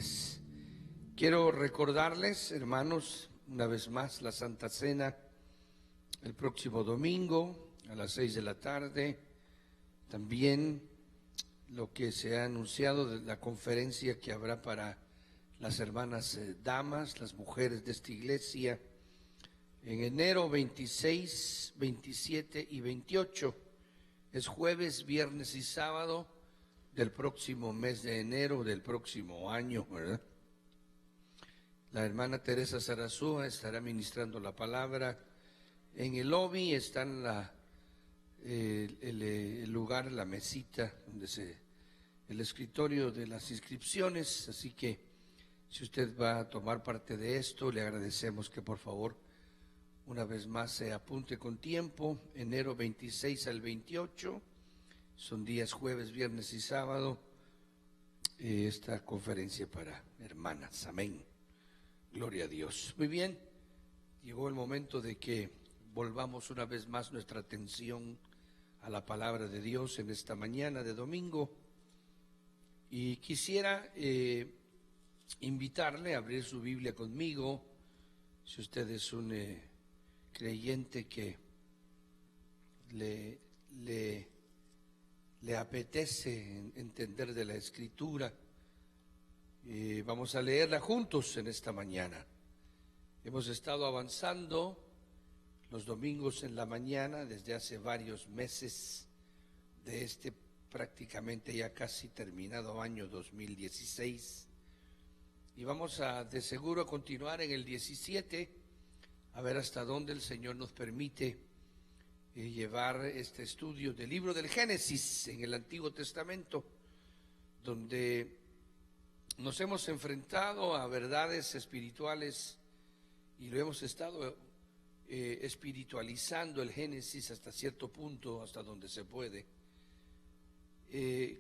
ustedes. Quiero recordarles, hermanos, una vez más la Santa Cena el próximo domingo a las 6 de la tarde. También lo que se ha anunciado de la conferencia que habrá para las hermanas damas, las mujeres de esta iglesia, en enero 26, 27 y 28. Es jueves, viernes y sábado del próximo mes de enero del próximo año, ¿verdad? La hermana Teresa Sarazúa estará ministrando la palabra. En el lobby está el lugar, la mesita, el escritorio de las inscripciones. Así que si usted va a tomar parte de esto, le agradecemos que por favor una vez más se apunte con tiempo. Enero 26 al 28, son días jueves, viernes y sábado, esta conferencia para hermanas. Amén. Gloria a Dios. Muy bien, llegó el momento de que volvamos una vez más nuestra atención a la palabra de Dios en esta mañana de domingo. Y quisiera invitarle a abrir su Biblia conmigo, si usted es un creyente que le apetece entender de la Escritura. Vamos a leerla juntos en esta mañana. Hemos estado avanzando los domingos en la mañana desde hace varios meses de este prácticamente ya casi terminado año 2016, y vamos a de seguro continuar en el 17, a ver hasta dónde el Señor nos permite llevar este estudio del libro del Génesis en el Antiguo Testamento, donde nos hemos enfrentado a verdades espirituales y lo hemos estado espiritualizando el Génesis hasta cierto punto, hasta donde se puede,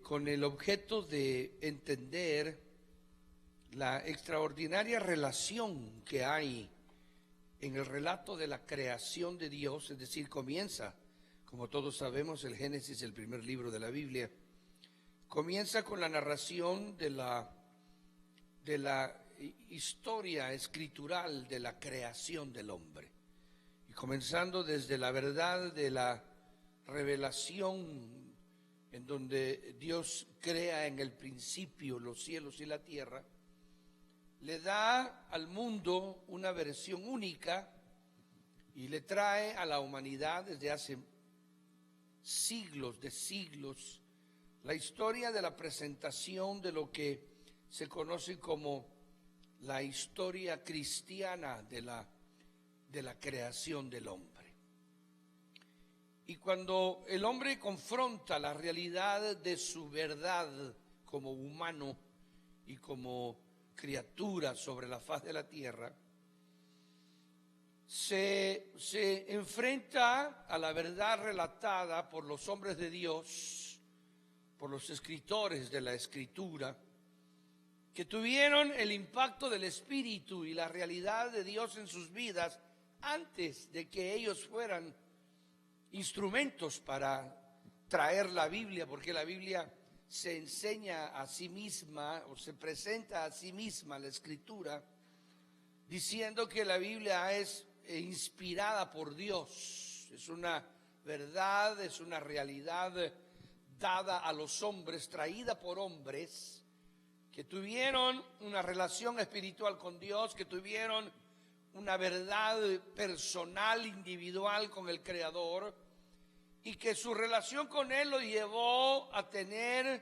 con el objeto de entender la extraordinaria relación que hay en el relato de la creación de Dios. Es decir, comienza, como todos sabemos, el Génesis, el primer libro de la Biblia, comienza con la narración de la historia escritural de la creación del hombre. Y comenzando desde la verdad de la revelación, en donde Dios crea en el principio los cielos y la tierra, le da al mundo una versión única y le trae a la humanidad desde hace siglos de siglos la historia de la presentación de lo que se conoce como la historia cristiana de la creación del hombre. Y cuando el hombre confronta la realidad de su verdad como humano y como criatura sobre la faz de la tierra, se enfrenta a la verdad relatada por los hombres de Dios, por los escritores de la Escritura, que tuvieron el impacto del Espíritu y la realidad de Dios en sus vidas antes de que ellos fueran instrumentos para traer la Biblia, porque la Biblia se enseña a sí misma o se presenta a sí misma, la Escritura, diciendo que la Biblia es inspirada por Dios, es una verdad, es una realidad dada a los hombres, traída por hombres que tuvieron una relación espiritual con Dios, que tuvieron una verdad personal, individual con el Creador, y que su relación con Él lo llevó a tener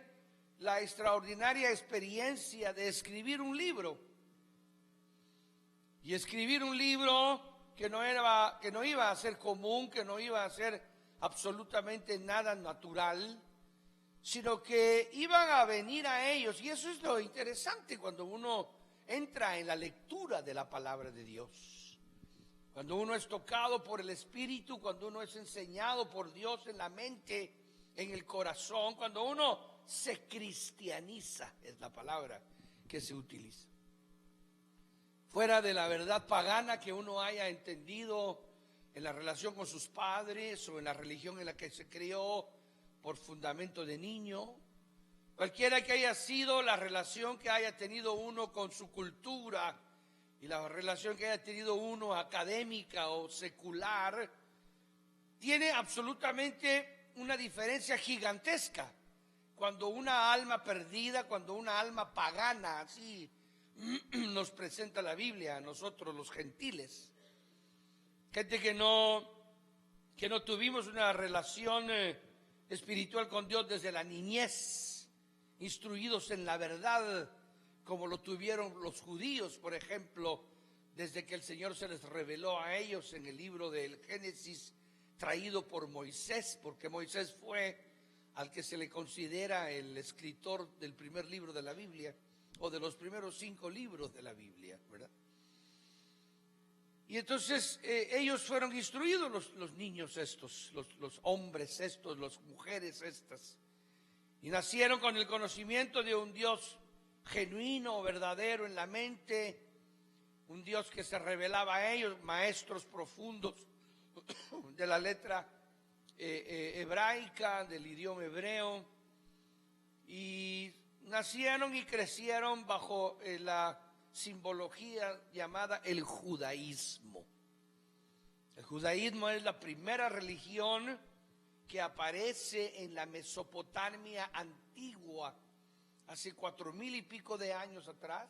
la extraordinaria experiencia de escribir un libro. Y escribir un libro que no iba a ser común, que no iba a ser absolutamente nada natural, sino que iban a venir a ellos. Y eso es lo interesante cuando uno entra en la lectura de la palabra de Dios. Cuando uno es tocado por el Espíritu, cuando uno es enseñado por Dios en la mente, en el corazón, cuando uno se cristianiza, es la palabra que se utiliza. Fuera de la verdad pagana que uno haya entendido en la relación con sus padres o en la religión en la que se crió por fundamento de niño, Cualquiera que haya sido la relación que haya tenido uno con su cultura y la relación que haya tenido uno académica o secular, tiene absolutamente una diferencia gigantesca cuando una alma perdida, cuando una alma pagana, así nos presenta la Biblia a nosotros los gentiles. Gente que no tuvimos una relación espiritual con Dios desde la niñez, instruidos en la verdad, como lo tuvieron los judíos, por ejemplo, desde que el Señor se les reveló a ellos en el libro del Génesis, traído por Moisés, porque Moisés fue al que se le considera el escritor del primer libro de la Biblia, o de los primeros 5 libros de la Biblia, ¿verdad? Y entonces ellos fueron instruidos, los niños estos, los hombres estos, las mujeres estas, y nacieron con el conocimiento de un Dios genuino, verdadero en la mente, un Dios que se revelaba a ellos, maestros profundos de la letra hebraica, del idioma hebreo, y nacieron y crecieron bajo la simbología llamada el judaísmo. El judaísmo es la primera religión que aparece en la Mesopotamia antigua, hace 4,000 y pico de años atrás,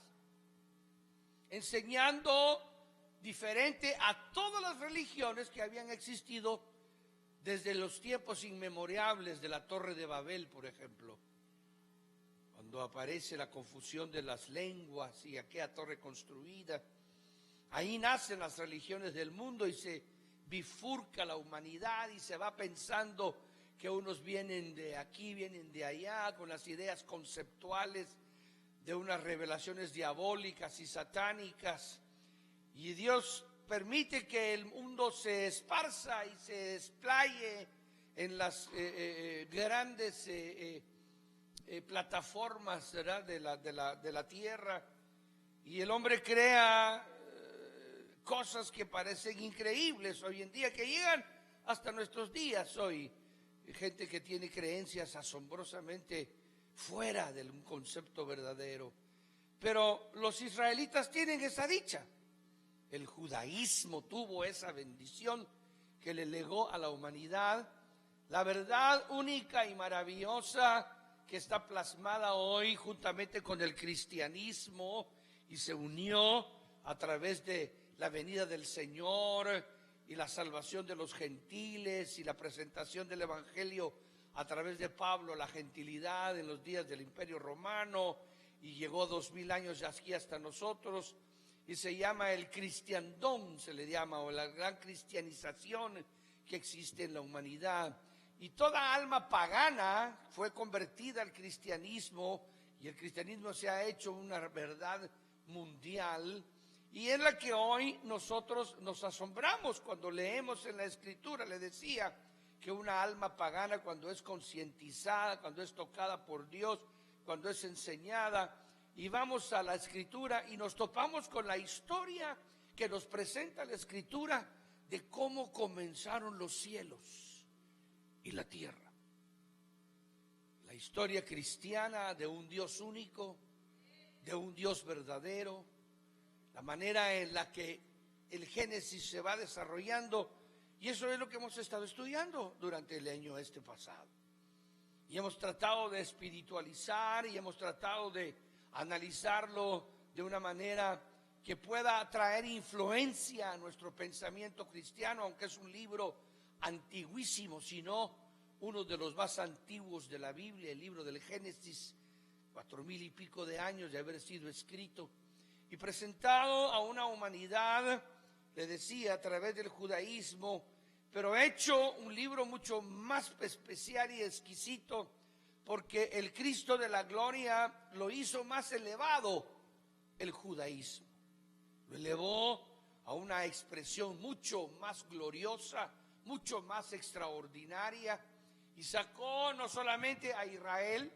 enseñando diferente a todas las religiones que habían existido desde los tiempos inmemorables de la Torre de Babel, por ejemplo, cuando aparece la confusión de las lenguas y aquella torre construida. Ahí nacen las religiones del mundo y se bifurca la humanidad y se va pensando que unos vienen de aquí, vienen de allá, con las ideas conceptuales de unas revelaciones diabólicas y satánicas. Y Dios permite que el mundo se esparza y se explaye en las grandes plataformas, ¿verdad?, de la tierra, y el hombre crea cosas que parecen increíbles hoy en día, que llegan hasta nuestros días hoy. Gente que tiene creencias asombrosamente fuera de un concepto verdadero. Pero los israelitas tienen esa dicha. El judaísmo tuvo esa bendición que le legó a la humanidad la verdad única y maravillosa que está plasmada hoy juntamente con el cristianismo y se unió a través de la venida del Señor y la salvación de los gentiles y la presentación del evangelio a través de Pablo, la gentilidad en los días del Imperio Romano, y llegó 2000 años aquí hasta nosotros, y se llama el cristiandom, se le llama, o la gran cristianización que existe en la humanidad. Y toda alma pagana fue convertida al cristianismo, y el cristianismo se ha hecho una verdad mundial, y es la que hoy nosotros nos asombramos cuando leemos en la Escritura. Le decía que una alma pagana, cuando es concientizada, cuando es tocada por Dios, cuando es enseñada, y vamos a la Escritura y nos topamos con la historia que nos presenta la Escritura de cómo comenzaron los cielos y la tierra. La historia cristiana de un Dios único, de un Dios verdadero, la manera en la que el Génesis se va desarrollando, y eso es lo que hemos estado estudiando durante el año pasado. Y hemos tratado de espiritualizar y hemos tratado de analizarlo de una manera que pueda traer influencia a nuestro pensamiento cristiano, aunque es un libro antiguísimo, sino uno de los más antiguos de la Biblia, el libro del Génesis, 4,000 y pico de años de haber sido escrito y presentado a una humanidad, le decía, a través del judaísmo, pero hecho un libro mucho más especial y exquisito, porque el Cristo de la gloria lo hizo más elevado, el judaísmo. Lo elevó a una expresión mucho más gloriosa, mucho más extraordinaria, y sacó no solamente a Israel,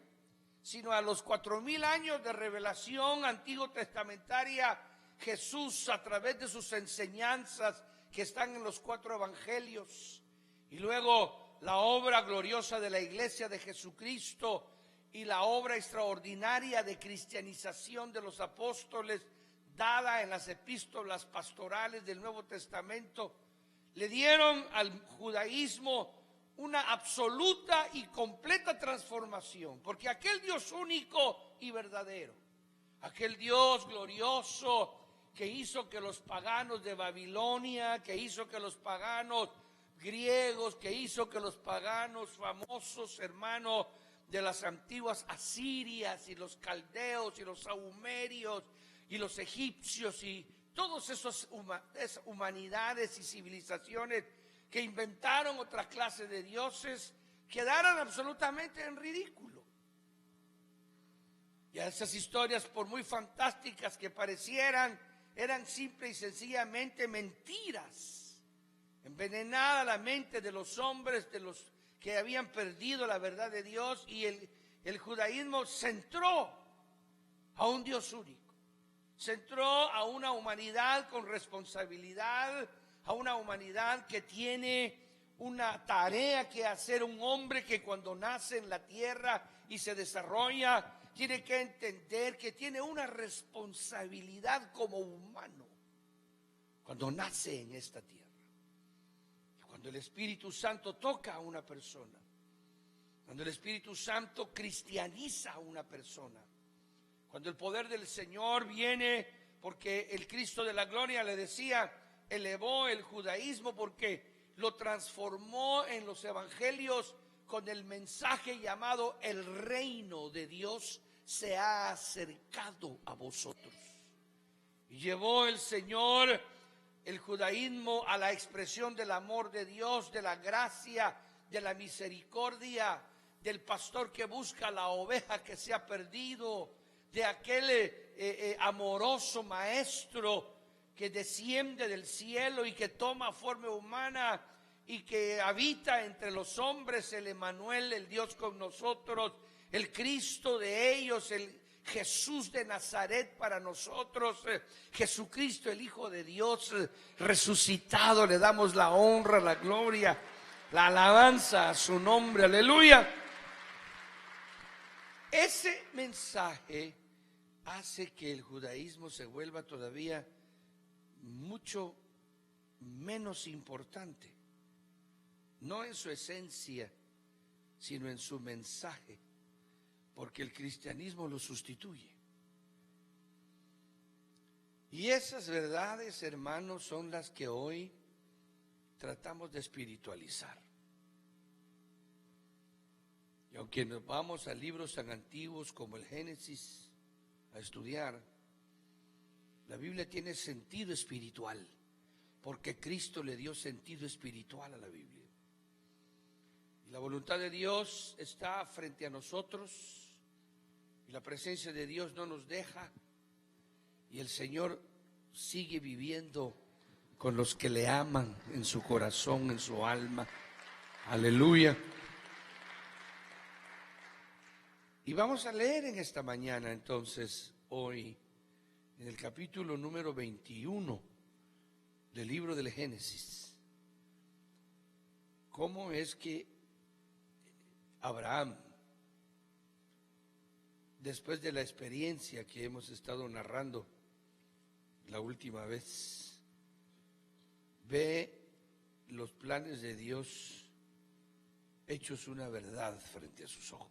sino a los 4,000 años de revelación antiguo testamentaria, Jesús a través de sus enseñanzas que están en los 4 evangelios, y luego la obra gloriosa de la iglesia de Jesucristo y la obra extraordinaria de cristianización de los apóstoles dada en las epístolas pastorales del Nuevo Testamento, le dieron al judaísmo una absoluta y completa transformación, porque aquel Dios único y verdadero, aquel Dios glorioso que hizo que los paganos de Babilonia, que hizo que los paganos griegos, que hizo que los paganos famosos, hermanos, de las antiguas asirias y los caldeos y los sahumerios y los egipcios y todas esas humanidades y civilizaciones que inventaron otra clase de dioses, quedaran absolutamente en ridículo. Y esas historias, por muy fantásticas que parecieran, eran simple y sencillamente mentiras. Envenenada la mente de los hombres, de los que habían perdido la verdad de Dios, y el judaísmo centró a un Dios único, centró a una humanidad con responsabilidad, a una humanidad que tiene una tarea que hacer, un hombre que cuando nace en la tierra y se desarrolla, tiene que entender que tiene una responsabilidad como humano cuando nace en esta tierra. Cuando el Espíritu Santo toca a una persona, cuando el Espíritu Santo cristianiza a una persona, cuando el poder del Señor viene, porque el Cristo de la gloria, le decía, elevó el judaísmo porque lo transformó en los evangelios con el mensaje llamado: el reino de Dios se ha acercado a vosotros. Y llevó el Señor el judaísmo a la expresión del amor de Dios, de la gracia, de la misericordia, del pastor que busca la oveja que se ha perdido, de aquel amoroso maestro que desciende del cielo y que toma forma humana y que habita entre los hombres, el Emmanuel, el Dios con nosotros, el Cristo de ellos, el Jesús de Nazaret para nosotros, Jesucristo el Hijo de Dios resucitado. Le damos la honra, la gloria, la alabanza a su nombre, aleluya. Ese mensaje hace que el judaísmo se vuelva todavía mucho menos importante, no en su esencia, sino en su mensaje, porque el cristianismo lo sustituye. Y esas verdades, hermanos, son las que hoy tratamos de espiritualizar. Y aunque nos vamos a libros tan antiguos como el Génesis a estudiar, la Biblia tiene sentido espiritual, porque Cristo le dio sentido espiritual a la Biblia. Y la voluntad de Dios está frente a nosotros, y la presencia de Dios no nos deja, y el Señor sigue viviendo con los que le aman en su corazón, en su alma. Aleluya. Y vamos a leer en esta mañana entonces, hoy, en el capítulo número 21 del libro del Génesis, cómo es que Abraham, después de la experiencia que hemos estado narrando la última vez, ve los planes de Dios hechos una verdad frente a sus ojos.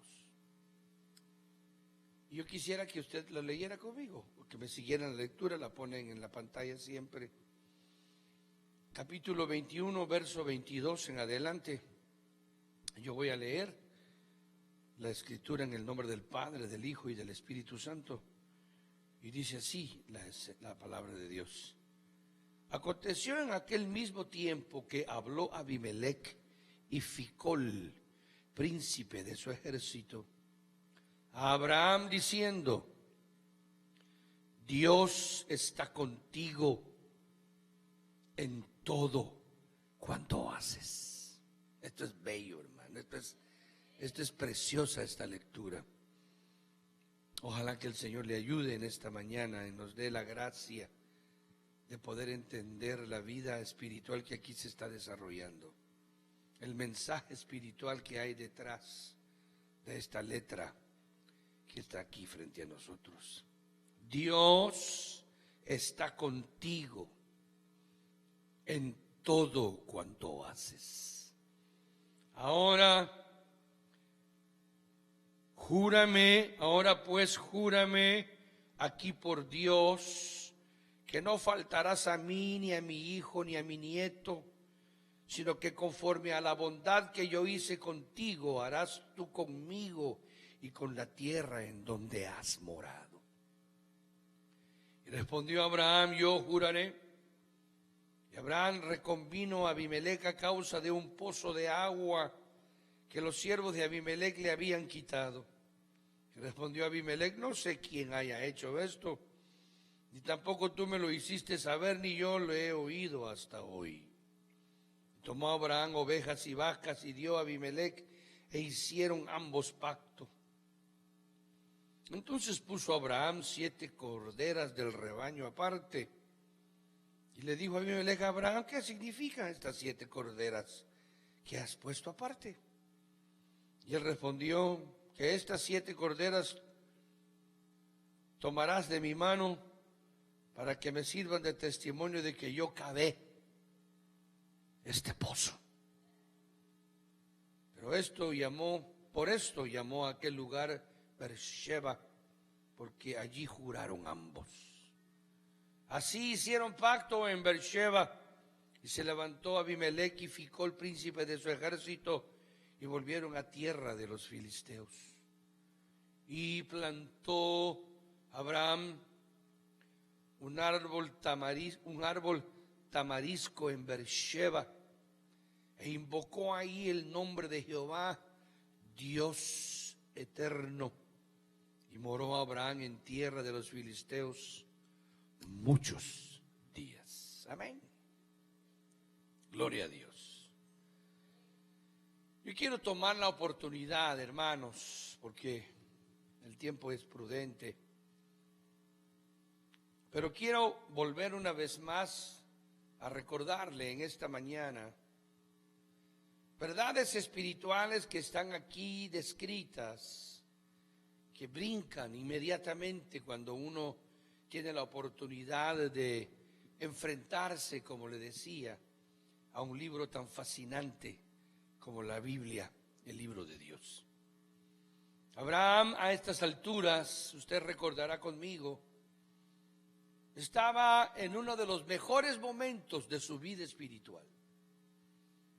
Yo quisiera que usted lo leyera conmigo, o que me siguiera la lectura, la ponen en la pantalla siempre. Capítulo 21, verso 22 en adelante. Yo voy a leer la escritura en el nombre del Padre, del Hijo y del Espíritu Santo. Y dice así la palabra de Dios. Aconteció en aquel mismo tiempo que habló Abimelech y Ficol, príncipe de su ejército, a Abraham diciendo: Dios está contigo en todo cuanto haces. Esto es bello, hermano, esto es preciosa esta lectura. Ojalá que el Señor le ayude en esta mañana y nos dé la gracia de poder entender la vida espiritual que aquí se está desarrollando, el mensaje espiritual que hay detrás de esta letra que está aquí frente a nosotros. Dios está contigo en todo cuanto haces. Ahora, júrame aquí por Dios, que no faltarás a mí, ni a mi hijo, ni a mi nieto, sino que conforme a la bondad que yo hice contigo, harás tú conmigo y con la tierra en donde has morado. Y respondió Abraham: yo juraré. Y Abraham reconvino a Abimelec a causa de un pozo de agua que los siervos de Abimelec le habían quitado. Y respondió Abimelec: no sé quién haya hecho esto, ni tampoco tú me lo hiciste saber, ni yo lo he oído hasta hoy. Tomó Abraham ovejas y vacas y dio a Abimelec, e hicieron ambos pacto. Entonces puso Abraham 7 corderas del rebaño aparte, y le dijo a Abimelec: Abraham, ¿qué significan estas 7 corderas que has puesto aparte? Y él respondió: que estas 7 corderas tomarás de mi mano para que me sirvan de testimonio de que yo cavé este pozo. Pero por esto llamó a aquel lugar Beersheba, porque allí juraron ambos. Así hicieron pacto en Beersheba, y se levantó Abimelec y Ficol, príncipe de su ejército, y volvieron a tierra de los filisteos. Y plantó Abraham un árbol tamarisco en Beersheba, e invocó ahí el nombre de Jehová, Dios eterno. Y moró Abraham en tierra de los filisteos muchos días. Amén. Gloria a Dios. Yo quiero tomar la oportunidad, hermanos, porque el tiempo es prudente, pero quiero volver una vez más a recordarle en esta mañana verdades espirituales que están aquí descritas, que brincan inmediatamente cuando uno tiene la oportunidad de enfrentarse, como le decía, a un libro tan fascinante como la Biblia, el libro de Dios. Abraham, a estas alturas, usted recordará conmigo, estaba en uno de los mejores momentos de su vida espiritual.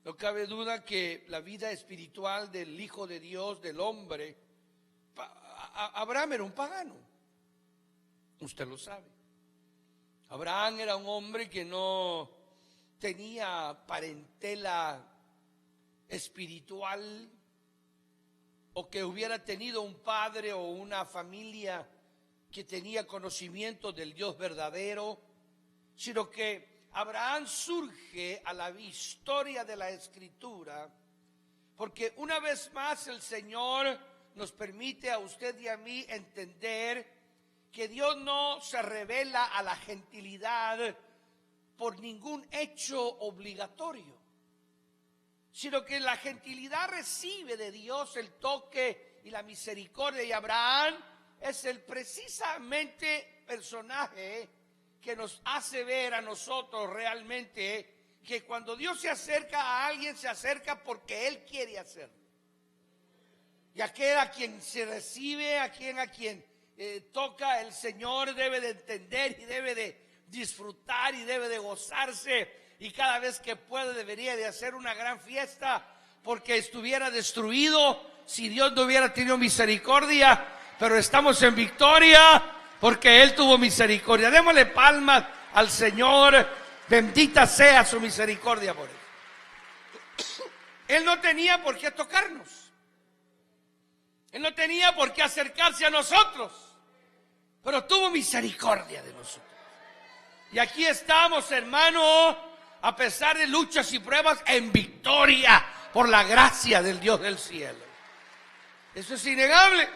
No cabe duda que la vida espiritual del Hijo de Dios, del hombre, Abraham era un pagano. Usted lo sabe. Abraham era un hombre que no tenía parentela espiritual, o que hubiera tenido un padre o una familia que tenía conocimiento del Dios verdadero, sino que Abraham surge a la historia de la Escritura, porque una vez más el Señor nos permite a usted y a mí entender que Dios no se revela a la gentilidad por ningún hecho obligatorio, sino que la gentilidad recibe de Dios el toque y la misericordia. Y Abraham es el precisamente personaje que nos hace ver a nosotros realmente que cuando Dios se acerca a alguien, se acerca porque Él quiere hacerlo. Y aquel a quien se recibe, a quien toca el Señor, debe de entender y debe de disfrutar y debe de gozarse. Y cada vez que puede debería de hacer una gran fiesta, porque estuviera destruido si Dios no hubiera tenido misericordia. Pero estamos en victoria porque Él tuvo misericordia. Démosle palmas al Señor. Bendita sea su misericordia por Él. Él no tenía por qué tocarnos. Él no tenía por qué acercarse a nosotros, pero tuvo misericordia de nosotros. Y aquí estamos, hermano, a pesar de luchas y pruebas, en victoria por la gracia del Dios del cielo. Eso es innegable.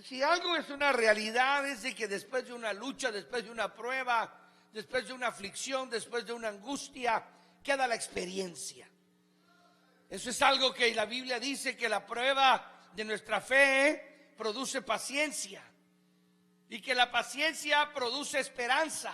Si algo es una realidad, es de que después de una lucha, después de una prueba, después de una aflicción, después de una angustia, queda la experiencia. Eso es algo que la Biblia dice, que la prueba de nuestra fe produce paciencia, y que la paciencia produce esperanza,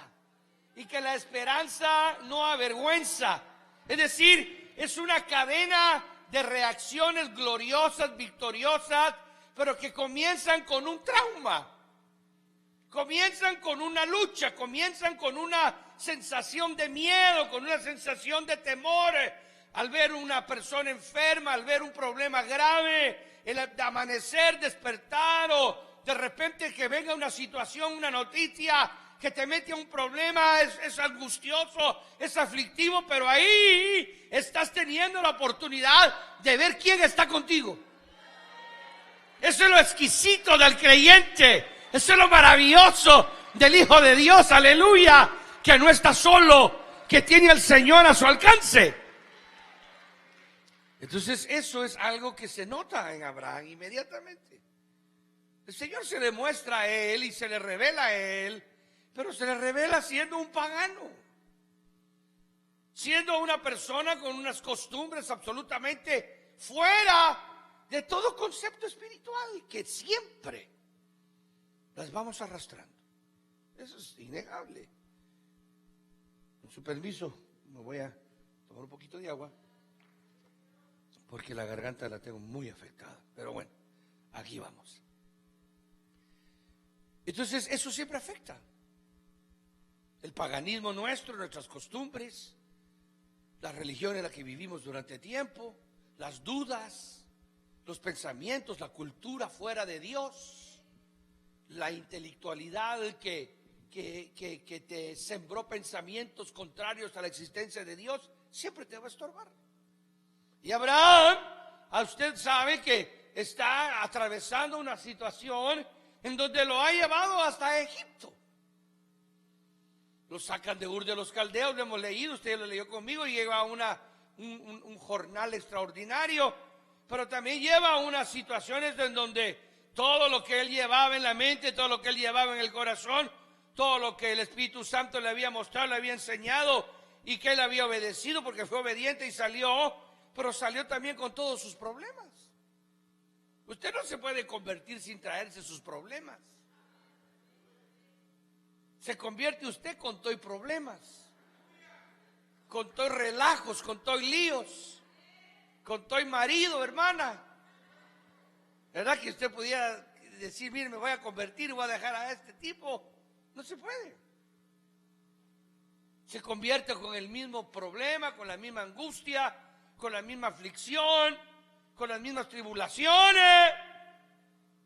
y que la esperanza no avergüenza. Es decir, es una cadena de reacciones gloriosas, victoriosas, pero que comienzan con un trauma, comienzan con una lucha, comienzan con una sensación de miedo, con una sensación de temor, al ver una persona enferma, al ver un problema grave, el amanecer, despertar, o de repente que venga una situación, una noticia que te mete a un problema. Es angustioso, es aflictivo, pero ahí estás teniendo la oportunidad de ver quién está contigo. Eso es lo exquisito del creyente, eso es lo maravilloso del Hijo de Dios, aleluya, que no está solo, que tiene al Señor a su alcance. Entonces eso es algo que se nota en Abraham inmediatamente. El Señor se le muestra a él y se le revela a él, pero se le revela siendo un pagano, siendo una persona con unas costumbres absolutamente fuera de todo concepto espiritual, que siempre las vamos arrastrando. Eso es innegable. Con su permiso, me voy a tomar un poquito de agua, porque la garganta la tengo muy afectada. Pero bueno, aquí vamos. Entonces, eso siempre afecta. El paganismo nuestro, nuestras costumbres, la religión en la que vivimos durante tiempo, las dudas, los pensamientos, la cultura fuera de Dios, la intelectualidad que te sembró pensamientos contrarios a la existencia de Dios, siempre te va a estorbar. Y Abraham, usted sabe que está atravesando una situación en donde lo ha llevado hasta Egipto. Lo sacan de Ur de los Caldeos, lo hemos leído, usted lo leyó conmigo, y lleva un jornal extraordinario, pero también lleva unas situaciones en donde todo lo que él llevaba en la mente, todo lo que él llevaba en el corazón, todo lo que el Espíritu Santo le había mostrado, le había enseñado, y que él había obedecido porque fue obediente y salió, pero salió también con todos sus problemas. Usted no se puede convertir sin traerse sus problemas. Se convierte usted con todo y problemas, con todo y relajos, con todo y líos, con todo y marido, hermana. ¿Verdad que usted pudiera decir, mire, me voy a convertir y voy a dejar a este tipo? No se puede. Se convierte con el mismo problema, con la misma angustia, con la misma aflicción, con las mismas tribulaciones,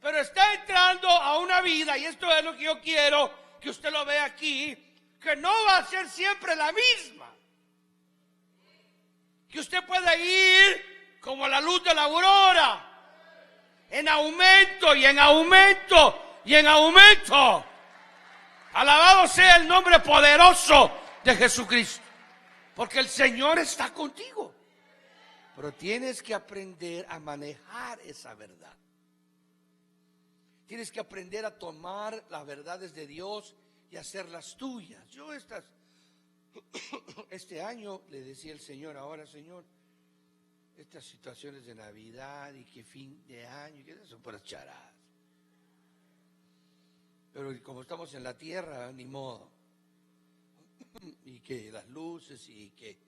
pero está entrando a una vida, y esto es lo que yo quiero que usted lo vea aquí, que no va a ser siempre la misma, que usted pueda ir como la luz de la aurora, en aumento y en aumento y en aumento. Alabado sea el nombre poderoso de Jesucristo, porque el Señor está contigo. Pero tienes que aprender a manejar esa verdad. Tienes que aprender a tomar las verdades de Dios y hacerlas tuyas. Yo este año le decía al Señor, ahora Señor, estas situaciones de Navidad y que fin de año, que son puras charadas. Pero como estamos en la tierra, ni modo. Y que las luces y que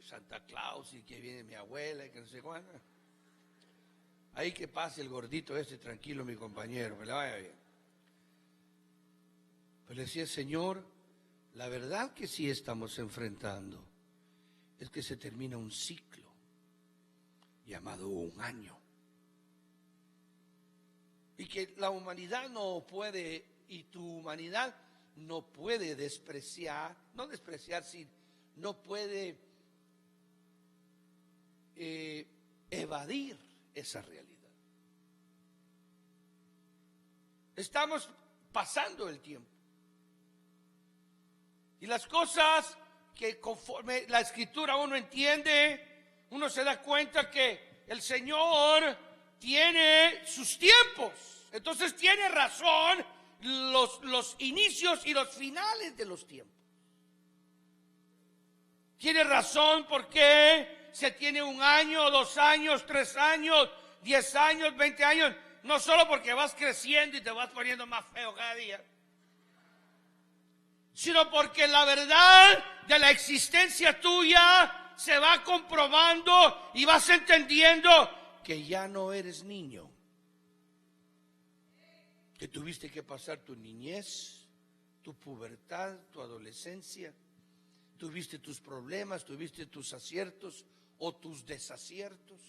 Santa Claus y que viene mi abuela y que no sé cuándo. Ahí que pase el gordito tranquilo, mi compañero, que le vaya bien. Pero le decía, Señor, la verdad que sí estamos enfrentando es que se termina un ciclo llamado un año. Y que la humanidad no puede, y tu humanidad no puede despreciar, no despreciar, no puede evadir esa realidad. Estamos pasando el tiempo. Y las cosas que conforme la Escritura uno entiende, uno se da cuenta que el Señor tiene sus tiempos. Entonces tiene razón los inicios y los finales de los tiempos. Tiene razón porque se tiene 1 año, 2 años, 3 años 10 años, 20 años, no solo porque vas creciendo y te vas poniendo más feo cada día, sino porque la verdad de la existencia tuya se va comprobando y vas entendiendo que ya no eres niño, que tuviste que pasar tu niñez, tu pubertad, tu adolescencia, tuviste tus problemas, tuviste tus aciertos o tus desaciertos,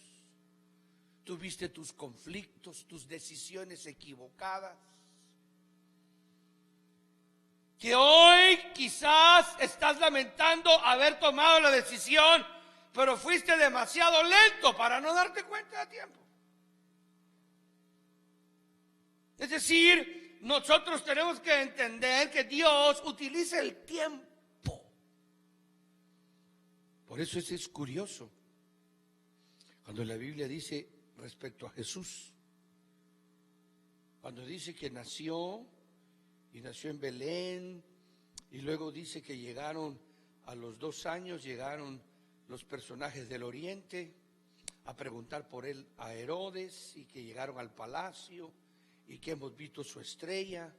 tuviste tus conflictos, tus decisiones equivocadas, que hoy quizás estás lamentando haber tomado la decisión, pero fuiste demasiado lento para no darte cuenta a tiempo. Es decir, nosotros tenemos que entender que Dios utiliza el tiempo. Por eso es curioso cuando la Biblia dice respecto a Jesús, cuando dice que nació en Belén, y luego dice que llegaron a los 2 años, llegaron los personajes del oriente a preguntar por él a Herodes, y que llegaron al palacio, y que hemos visto su estrella,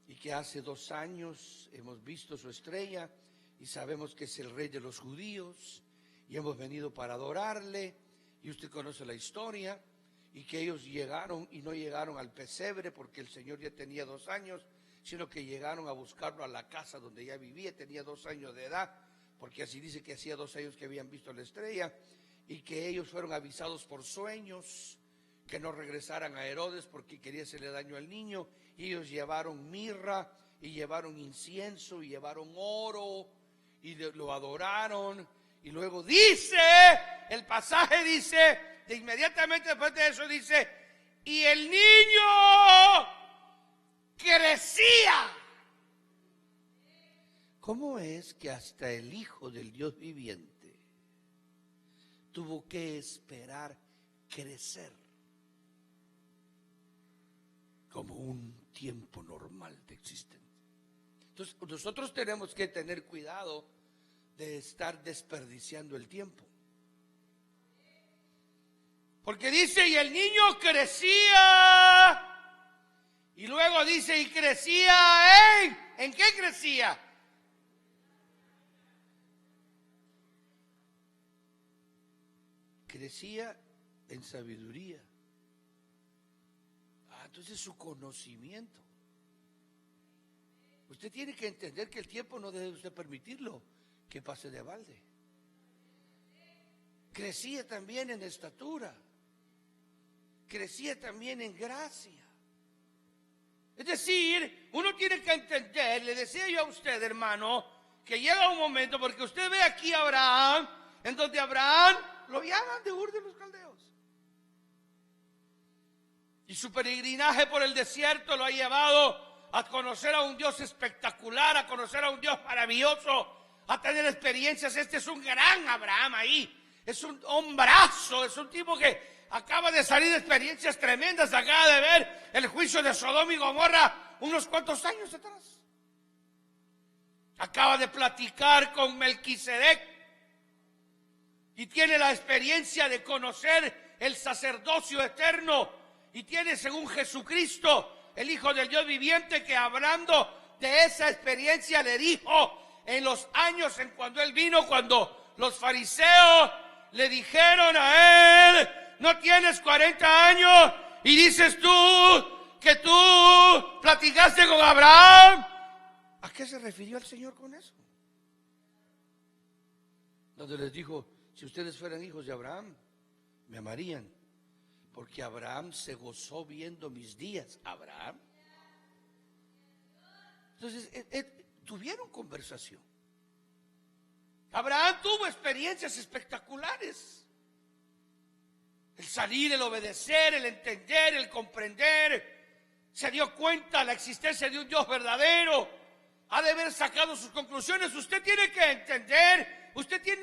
y que hace 2 años hemos visto su estrella, y sabemos que es el rey de los judíos, y hemos venido para adorarle, y usted conoce la historia, y que ellos llegaron y no llegaron al pesebre porque el Señor ya tenía 2 años, sino que llegaron a buscarlo a la casa donde ya vivía, tenía 2 años de edad, porque así dice que hacía 2 años que habían visto la estrella, y que ellos fueron avisados por sueños que no regresaran a Herodes porque quería hacerle daño al niño, y ellos llevaron mirra, y llevaron incienso, y llevaron oro, y lo adoraron, y luego dice, el pasaje dice, de inmediatamente después de eso dice, y el niño crecía. ¿Cómo es que hasta el Hijo del Dios viviente tuvo que esperar crecer como un tiempo normal de existencia? Entonces, nosotros tenemos que tener cuidado de estar desperdiciando el tiempo. Porque dice, y el niño crecía, y luego dice, y crecía ¿en qué crecía? Crecía en sabiduría. Entonces su conocimiento. Usted tiene que entender que el tiempo no debe usted permitirlo que pase de balde. Crecía también en estatura. Crecía también en gracia. Es decir, uno tiene que entender, le decía yo a usted, hermano, que llega un momento, porque usted ve aquí a Abraham, en donde Abraham lo llaman de Ur de los Caldeos. Y su peregrinaje por el desierto lo ha llevado a conocer a un Dios espectacular, a conocer a un Dios maravilloso, a tener experiencias. Este es un gran Abraham ahí, es un hombrazo, es un tipo que acaba de salir de experiencias tremendas, acaba de ver el juicio de Sodoma y Gomorra unos cuantos años atrás. Acaba de platicar con Melquisedec y tiene la experiencia de conocer el sacerdocio eterno, y tiene, según Jesucristo, el Hijo del Dios viviente, que hablando de esa experiencia le dijo en los años en cuando él vino, cuando los fariseos le dijeron a él, no tienes 40 años y dices tú que tú platicaste con Abraham. ¿A qué se refirió el Señor con eso? Donde les dijo, si ustedes fueran hijos de Abraham, me amarían, porque Abraham se gozó viendo mis días. Abraham. Entonces, tuvieron conversación. Abraham tuvo experiencias espectaculares. El salir, el obedecer, el entender, el comprender. Se dio cuenta de la existencia de un Dios verdadero. Ha de haber sacado sus conclusiones. Usted tiene que entender.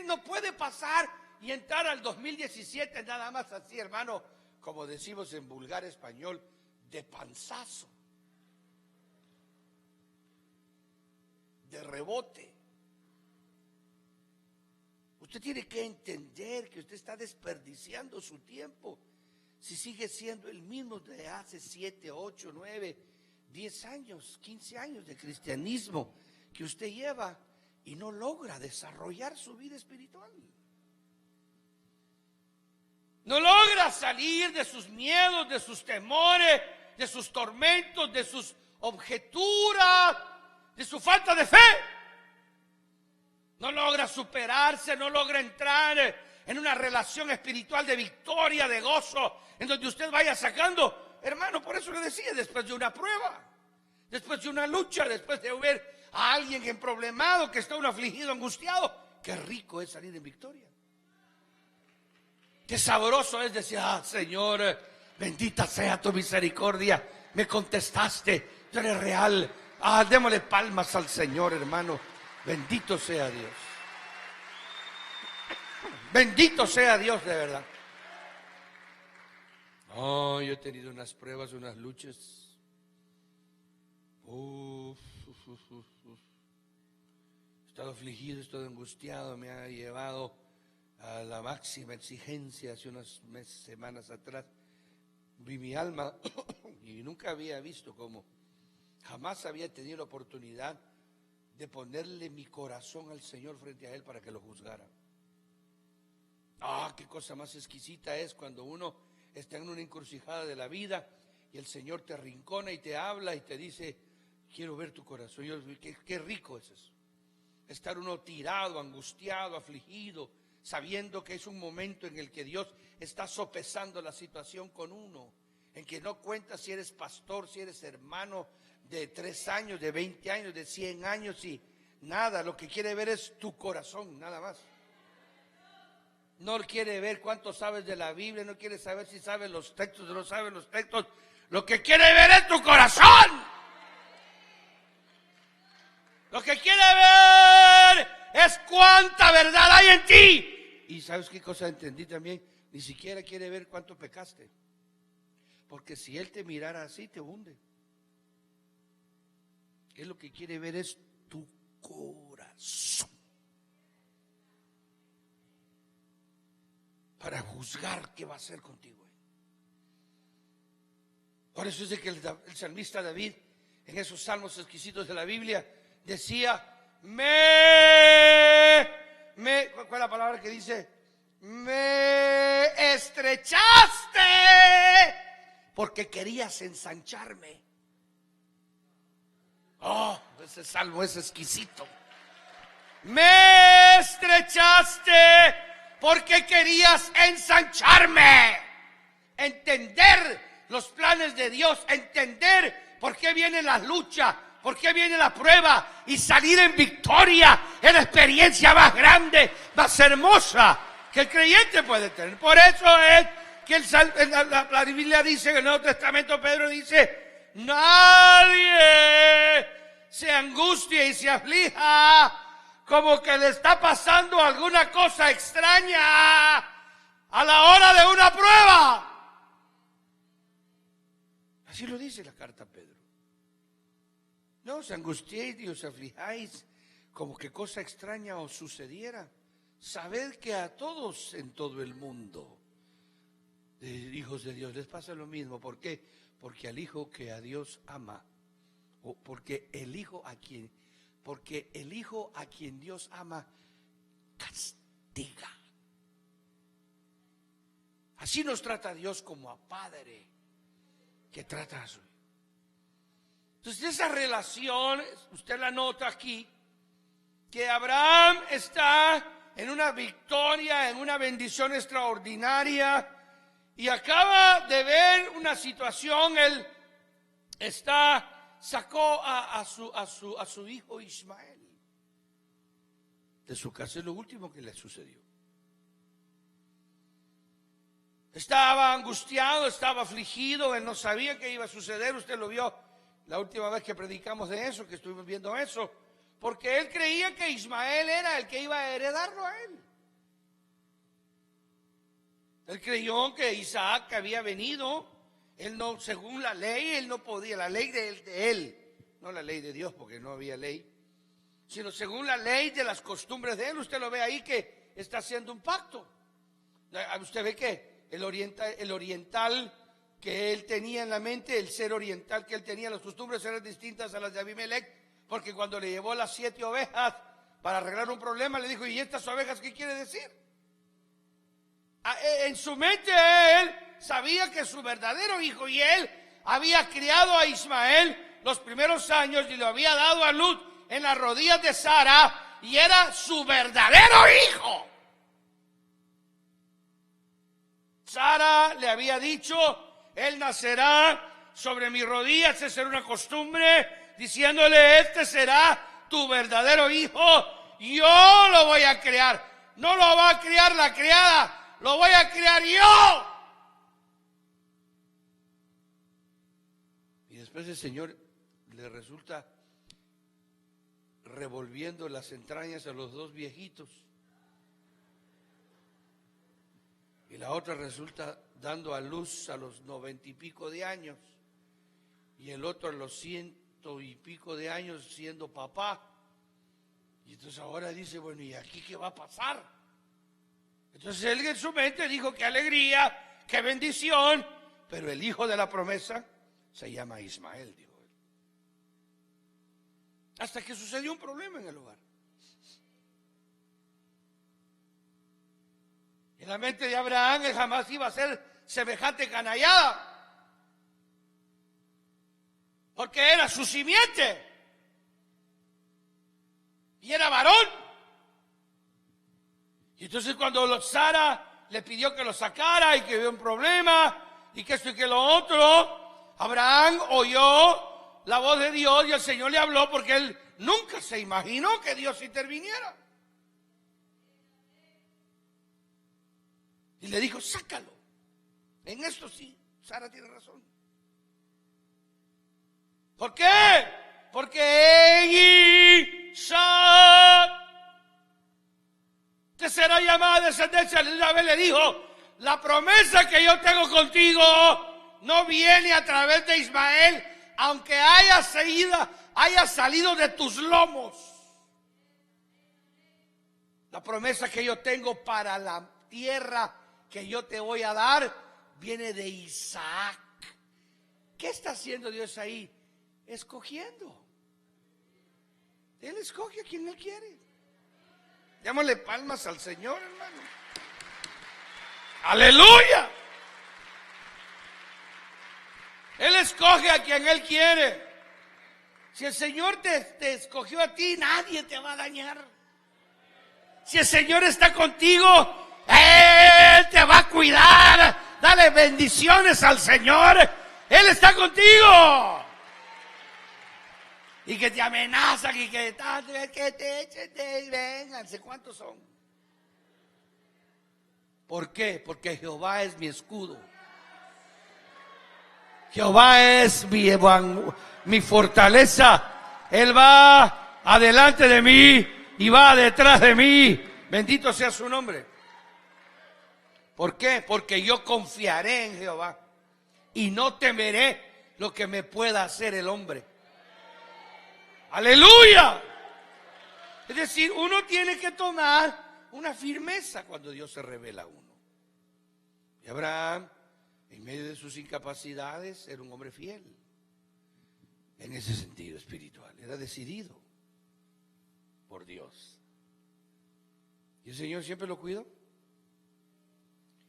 No puede pasar y entrar al 2017 nada más así, hermano, como decimos en vulgar español, de panzazo, de rebote. Usted tiene que entender que usted está desperdiciando su tiempo. si sigue siendo el mismo de hace 7, 8, 9, 10 años, 15 años de cristianismo que usted lleva y no logra desarrollar su vida espiritual? No logra salir de sus miedos, de sus temores, de sus tormentos, de sus objeturas, de su falta de fe. No logra superarse, no logra entrar en una relación espiritual de victoria, de gozo, en donde usted vaya sacando, hermano, por eso le decía, después de una prueba, después de una lucha, después de ver a alguien emproblemado, que está un afligido, angustiado, qué rico es salir en victoria. Qué sabroso es decir, Señor, bendita sea tu misericordia, me contestaste, tú eres real. Démosle palmas al Señor, hermano. Bendito sea Dios. Bendito sea Dios, de verdad. Yo he tenido unas pruebas, unas luchas. He estado afligido, he estado angustiado, me ha llevado a la máxima exigencia. Hace unas semanas atrás vi mi alma y nunca había visto cómo, jamás había tenido la oportunidad de ponerle mi corazón al Señor frente a Él para que lo juzgara. Qué cosa más exquisita es cuando uno está en una encrucijada de la vida y el Señor te arrincona y te habla y te dice, quiero ver tu corazón. Qué rico es eso. Estar uno tirado, angustiado, afligido, sabiendo que es un momento en el que Dios está sopesando la situación con uno, en que no cuenta si eres pastor, si eres hermano de 3 años, de 20 años, de 100 años y nada, lo que quiere ver es tu corazón, nada más. No quiere ver cuánto sabes de la Biblia, no quiere saber si sabes los textos o no sabes los textos, lo que quiere ver es tu corazón. Lo que quiere ver es cuánta verdad hay en ti. Y ¿sabes qué cosa entendí también? Ni siquiera quiere ver cuánto pecaste. Porque si Él te mirara así, te hunde. Él lo que quiere ver es tu corazón. Para juzgar qué va a hacer contigo. Por eso es de que el salmista David, en esos salmos exquisitos de la Biblia, decía, ¿cuál es la palabra que dice? Me estrechaste porque querías ensancharme. Ese salmo es exquisito. Me estrechaste porque querías ensancharme. Entender los planes de Dios, entender por qué viene la lucha, por qué viene la prueba y salir en victoria es la experiencia más grande, más hermosa que el creyente puede tener. Por eso es que la Biblia dice, en el Nuevo Testamento Pedro dice, nadie se angustie y se aflija como que le está pasando alguna cosa extraña a la hora de una prueba. Así lo dice la carta a Pedro. No os angustiéis ni os aflijáis como que cosa extraña os sucediera. Sabed que a todos en todo el mundo, hijos de Dios, les pasa lo mismo. ¿Por qué? Porque al hijo que a Dios ama, o porque el hijo a quien Dios ama, castiga. Así nos trata Dios como a padre que trata a su hijo. Entonces esa relación, usted la nota aquí, que Abraham está en una victoria, en una bendición extraordinaria, y acaba de ver una situación. Él sacó a su hijo Ismael de su casa. Es lo último que le sucedió. Estaba angustiado, estaba afligido, él no sabía qué iba a suceder. Usted lo vio la última vez que predicamos de eso, que estuvimos viendo eso, porque él creía que Ismael era el que iba a heredarlo a él. Él creyó que Isaac había venido, él no, según la ley, él no podía, la ley de él, no la ley de Dios, porque no había ley, sino según la ley de las costumbres de él. Usted lo ve ahí que está haciendo un pacto. Usted ve que el oriental que él tenía en la mente, el ser oriental que él tenía, las costumbres eran distintas a las de Abimelech, porque cuando le llevó las 7 ovejas para arreglar un problema, le dijo: ¿y estas ovejas qué quiere decir? En su mente él sabía que su verdadero hijo, y él había criado a Ismael los primeros años y lo había dado a luz en las rodillas de Sara, y era su verdadero hijo. Sara le había dicho: él nacerá sobre mis rodillas, esa era una costumbre, diciéndole: este será tu verdadero hijo, yo lo voy a criar, no lo va a criar la criada, lo voy a criar yo. Y después el Señor le resulta revolviendo las entrañas a los dos viejitos, y la otra resulta dando a luz a los 90 y pico de años, y el otro a los 100 y pico de años siendo papá. Y entonces ahora dice: bueno, ¿y aquí qué va a pasar? Entonces él en su mente dijo: qué alegría, qué bendición, pero el hijo de la promesa se llama Ismael, dijo él. Hasta que sucedió un problema en el hogar. En la mente de Abraham, él jamás iba a ser semejante canallada, porque era su simiente y era varón. Y entonces cuando Sara le pidió que lo sacara y que había un problema y que esto y que lo otro, Abraham oyó la voz de Dios y el Señor le habló, porque él nunca se imaginó que Dios interviniera. Y le dijo: sácalo. En esto sí, Sara tiene razón. ¿Por qué? Porque en Isaac te será llamada descendencia. Isabel le dijo: la promesa que yo tengo contigo no viene a través de Ismael, aunque haya salido de tus lomos. La promesa que yo tengo para la tierra que yo te voy a dar viene de Isaac. ¿Qué está haciendo Dios ahí? Escogiendo. Él escoge a quien Él quiere. Démosle palmas al Señor, hermano. ¡Aleluya! Él escoge a quien Él quiere. Si el Señor te escogió a ti, nadie te va a dañar. Si el Señor está contigo, Él te va a cuidar. Dale bendiciones al Señor. Él está contigo. Y que te amenazan y que te echen, vénganse. ¿Cuántos son? ¿Por qué? Porque Jehová es mi escudo. Jehová es mi fortaleza. Él va adelante de mí y va detrás de mí. Bendito sea su nombre. ¿Por qué? Porque yo confiaré en Jehová y no temeré lo que me pueda hacer el hombre. ¡Aleluya! Es decir, uno tiene que tomar una firmeza cuando Dios se revela a uno. Y Abraham, en medio de sus incapacidades, era un hombre fiel. En ese sentido espiritual, era decidido por Dios. Y el Señor siempre lo cuidó.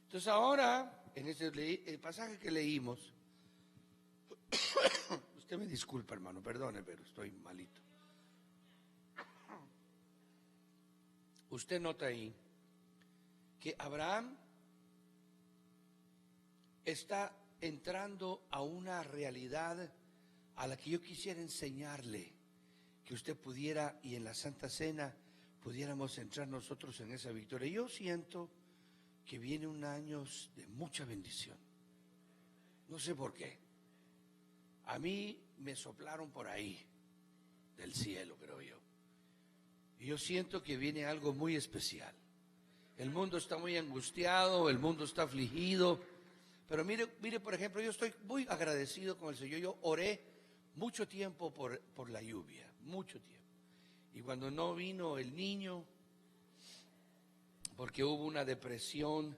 Entonces ahora, en el pasaje que leímos, usted me disculpa, hermano, perdone, pero estoy malito. Usted nota ahí que Abraham está entrando a una realidad a la que yo quisiera enseñarle, que usted pudiera, y en la Santa Cena pudiéramos entrar nosotros en esa victoria. Yo siento que viene un año de mucha bendición. No sé por qué. A mí me soplaron por ahí del cielo, creo yo. Y yo siento que viene algo muy especial. El mundo está muy angustiado, el mundo está afligido. Pero mire, por ejemplo, yo estoy muy agradecido con el Señor. Yo oré mucho tiempo por la lluvia, mucho tiempo. Y cuando no vino el niño, porque hubo una depresión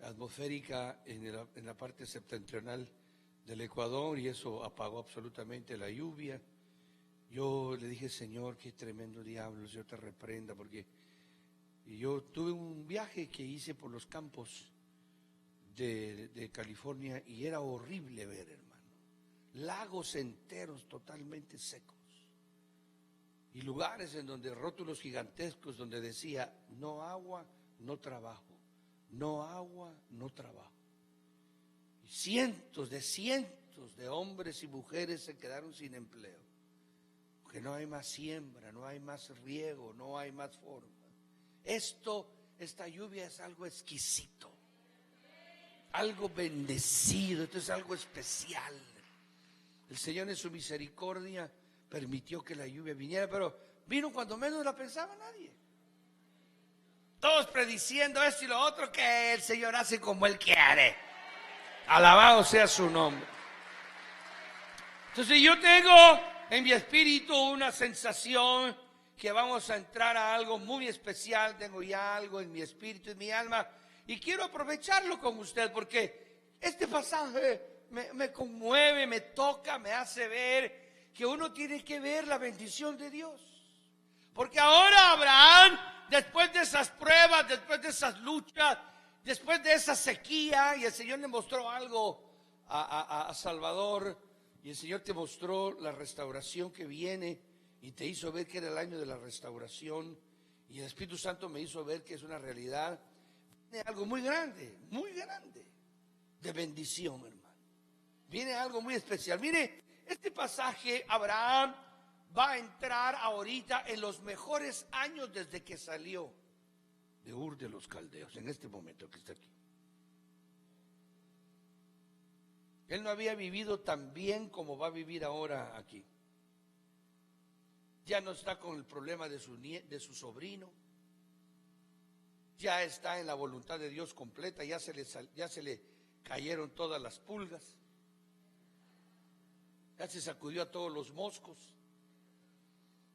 atmosférica en la parte septentrional del Ecuador, y eso apagó absolutamente la lluvia. Yo le dije: Señor, qué tremendo diablo, Dios te reprenda, porque yo tuve un viaje que hice por los campos de California y era horrible ver, hermano, lagos enteros totalmente secos y lugares en donde rótulos gigantescos donde decía: no agua, no trabajo, no agua, no trabajo. Y cientos de hombres y mujeres se quedaron sin empleo, porque no hay más siembra, no hay más riego, no hay más forma. Esta lluvia es algo exquisito, algo bendecido, esto es algo especial. El Señor en su misericordia permitió que la lluvia viniera, pero vino cuando menos la pensaba nadie. Todos prediciendo esto y lo otro, que el Señor hace como Él quiere. Alabado sea su nombre. Entonces yo tengo en mi espíritu una sensación que vamos a entrar a algo muy especial. Tengo ya algo en mi espíritu, en mi alma, y quiero aprovecharlo con usted, porque este pasaje me conmueve, me toca, me hace ver que uno tiene que ver la bendición de Dios. Porque ahora Abraham, después de esas pruebas, después de esas luchas, después de esa sequía, y el Señor le mostró algo a Salvador, y el Señor te mostró la restauración que viene, y te hizo ver que era el año de la restauración, y el Espíritu Santo me hizo ver que es una realidad, viene algo muy grande, de bendición, hermano. Viene algo muy especial. Mire, este pasaje, Abraham va a entrar ahorita en los mejores años desde que salió de Ur de los Caldeos, en este momento que está aquí. Él no había vivido tan bien como va a vivir ahora aquí. Ya no está con el problema de su sobrino. Ya está en la voluntad de Dios completa. Ya se le cayeron todas las pulgas. Ya se sacudió a todos los moscos.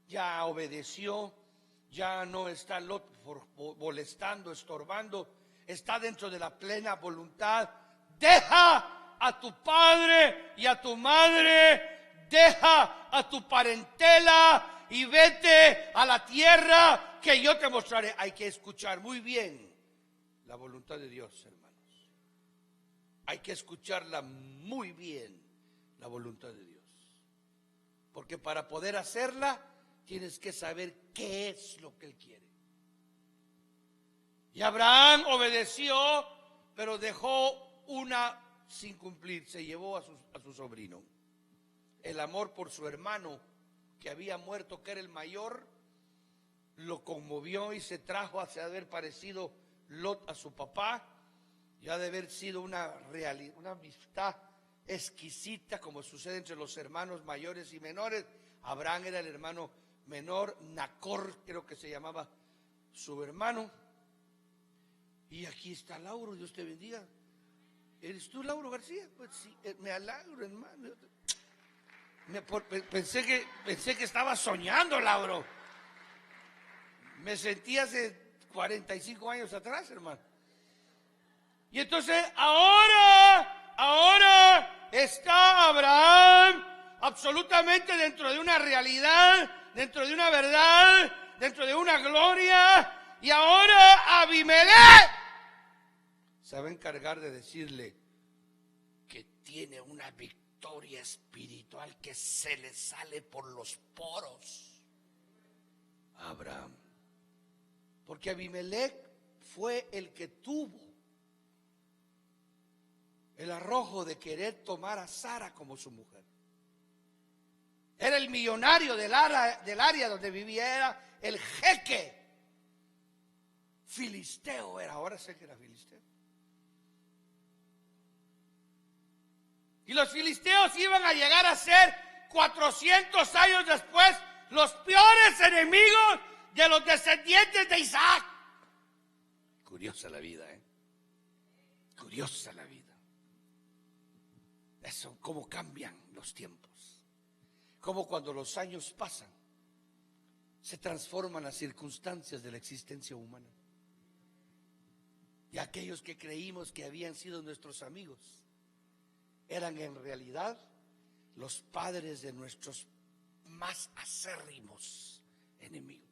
Ya obedeció. Ya no está molestando, estorbando. Está dentro de la plena voluntad. Deja a tu padre y a tu madre. Deja a tu parentela y vete a la tierra que yo te mostraré. Hay que escuchar muy bien la voluntad de Dios, hermanos. Hay que escucharla muy bien, la voluntad de Dios. Porque para poder hacerla, tienes que saber qué es lo que Él quiere. Y Abraham obedeció, pero dejó una sin cumplir. Se llevó a su sobrino. El amor por su hermano que había muerto, que era el mayor, lo conmovió y se trajo hacia haber parecido Lot a su papá, y ha de haber sido una amistad exquisita, como sucede entre los hermanos mayores y menores. Abraham era el hermano menor, Nacor creo que se llamaba su hermano. Y aquí está Lauro, Dios te bendiga. ¿Eres tú, Lauro García? Pues sí, me alegro, hermano. Pensé que estaba soñando, Lauro. Me sentí hace 45 años atrás, hermano. Y entonces ahora está Abraham absolutamente dentro de una realidad, dentro de una verdad, dentro de una gloria. Y ahora Abimelech se va a encargar de decirle que tiene una victoria espiritual que se le sale por los poros a Abraham. Porque Abimelech fue el que tuvo el arrojo de querer tomar a Sara como su mujer. Era el millonario del área donde vivía, era el jeque filisteo, ahora sé que era filisteo. Y los filisteos iban a llegar a ser 400 años después los peores enemigos de los descendientes de Isaac. Curiosa la vida, curiosa la vida. Eso, cómo cambian los tiempos. Cómo cuando los años pasan, se transforman las circunstancias de la existencia humana. Y aquellos que creímos que habían sido nuestros amigos eran en realidad los padres de nuestros más acérrimos enemigos.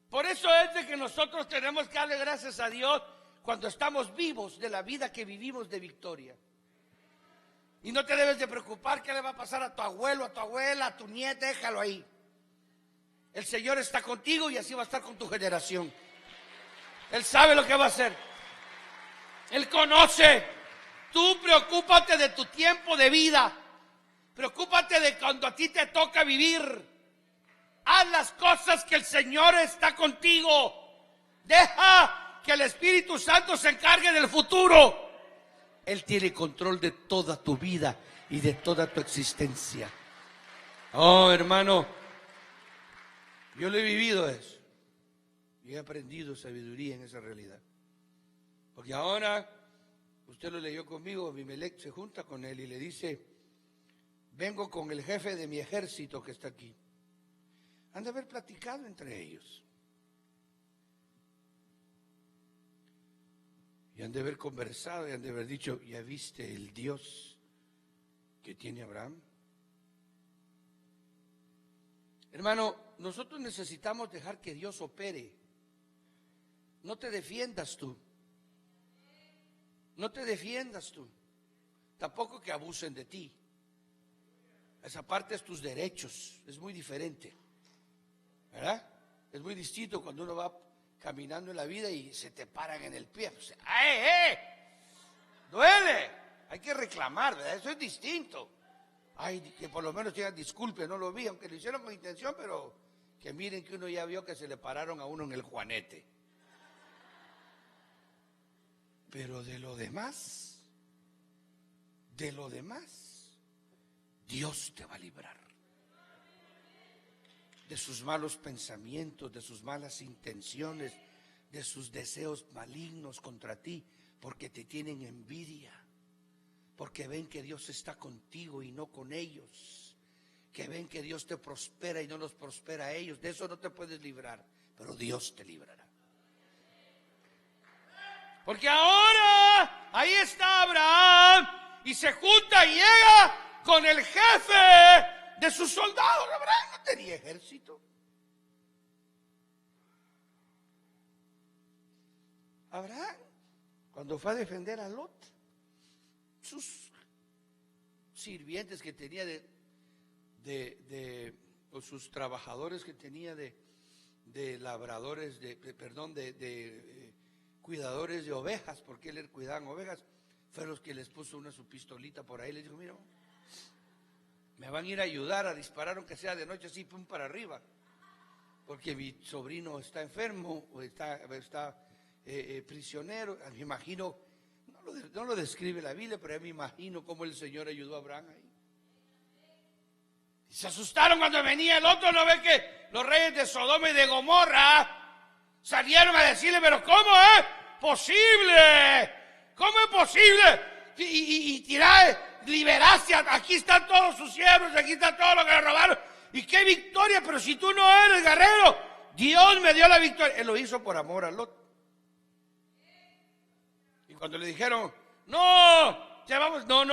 Por eso es de que nosotros tenemos que darle gracias a Dios cuando estamos vivos de la vida que vivimos de victoria. Y no te debes de preocupar qué le va a pasar a tu abuelo, a tu abuela, a tu nieta, déjalo ahí. El Señor está contigo y así va a estar con tu generación. Él sabe lo que va a hacer. Él conoce. Tú preocúpate de tu tiempo de vida. Preocúpate de cuando a ti te toca vivir. Haz las cosas que el Señor está contigo. Deja que el Espíritu Santo se encargue del futuro. Él tiene control de toda tu vida y de toda tu existencia. Oh, hermano, yo lo he vivido eso. Y he aprendido sabiduría en esa realidad. Porque ahora, usted lo leyó conmigo, Abimelech se junta con él y le dice: vengo con el jefe de mi ejército que está aquí. Han de haber platicado entre ellos. Y han de haber conversado y han de haber dicho: ¿ya viste el Dios que tiene Abraham? Hermano, nosotros necesitamos dejar que Dios opere. No te defiendas tú. No te defiendas tú. Tampoco que abusen de ti. Esa parte es tus derechos. Es muy diferente, ¿verdad? Es muy distinto cuando uno va caminando en la vida y se te paran en el pie. Pues, ¡ay, duele! Hay que reclamar, ¿verdad? Eso es distinto. Ay, que por lo menos digan disculpe, no lo vi, aunque lo hicieron con intención, pero que miren que uno ya vio que se le pararon a uno en el juanete. Pero de lo demás, Dios te va a librar. De sus malos pensamientos, de sus malas intenciones, de sus deseos malignos contra ti, porque te tienen envidia, porque ven que Dios está contigo y no con ellos, que ven que Dios te prospera y no los prospera a ellos. De eso no te puedes librar, pero Dios te librará. Porque ahora ahí está Abraham y se junta y llega con el jefe de sus soldados. Abraham no tenía ejército. Abraham, cuando fue a defender a Lot, sus sirvientes que tenía o sus trabajadores que tenía de labradores, de cuidadores de ovejas, porque él cuidaban ovejas, fueron los que les puso su pistolita por ahí. Les dijo: mira, me van a ir a ayudar a disparar, aunque sea de noche, así pum para arriba, porque mi sobrino está enfermo o está prisionero. Me imagino, no lo describe la Biblia, pero yo me imagino cómo el Señor ayudó a Abraham ahí. Y se asustaron cuando venía el otro. ¿No ve que los reyes de Sodoma y de Gomorra salieron a decirle: pero ¿cómo es posible? ¿Cómo es posible? Y liberaste, aquí están todos sus siervos, aquí está todo lo que le robaron. Y qué victoria, pero si tú no eres guerrero, Dios me dio la victoria. Él lo hizo por amor a Lot. Y cuando le dijeron: no, ya vamos, no,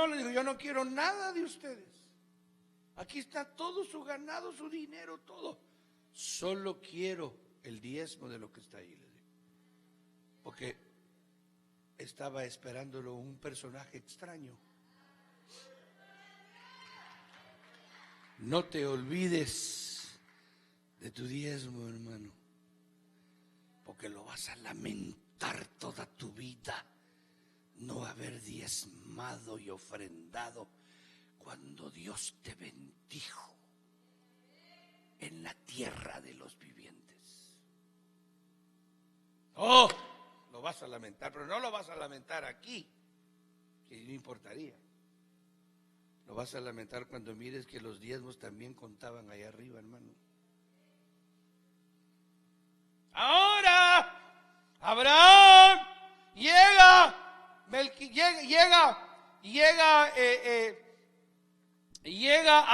le dijo: yo no quiero nada de ustedes. Aquí está todo su ganado, su dinero, todo. Solo quiero el diezmo de lo que está ahí, le digo. Porque estaba esperándolo un personaje extraño. No te olvides de tu diezmo, hermano, porque lo vas a lamentar toda tu vida, no haber diezmado y ofrendado cuando Dios te bendijo en la tierra de los vivientes. Oh, lo vas a lamentar, pero no lo vas a lamentar aquí, que no importaría. Lo vas a lamentar cuando mires que los diezmos también contaban allá arriba, hermano. Ahora, Abraham llega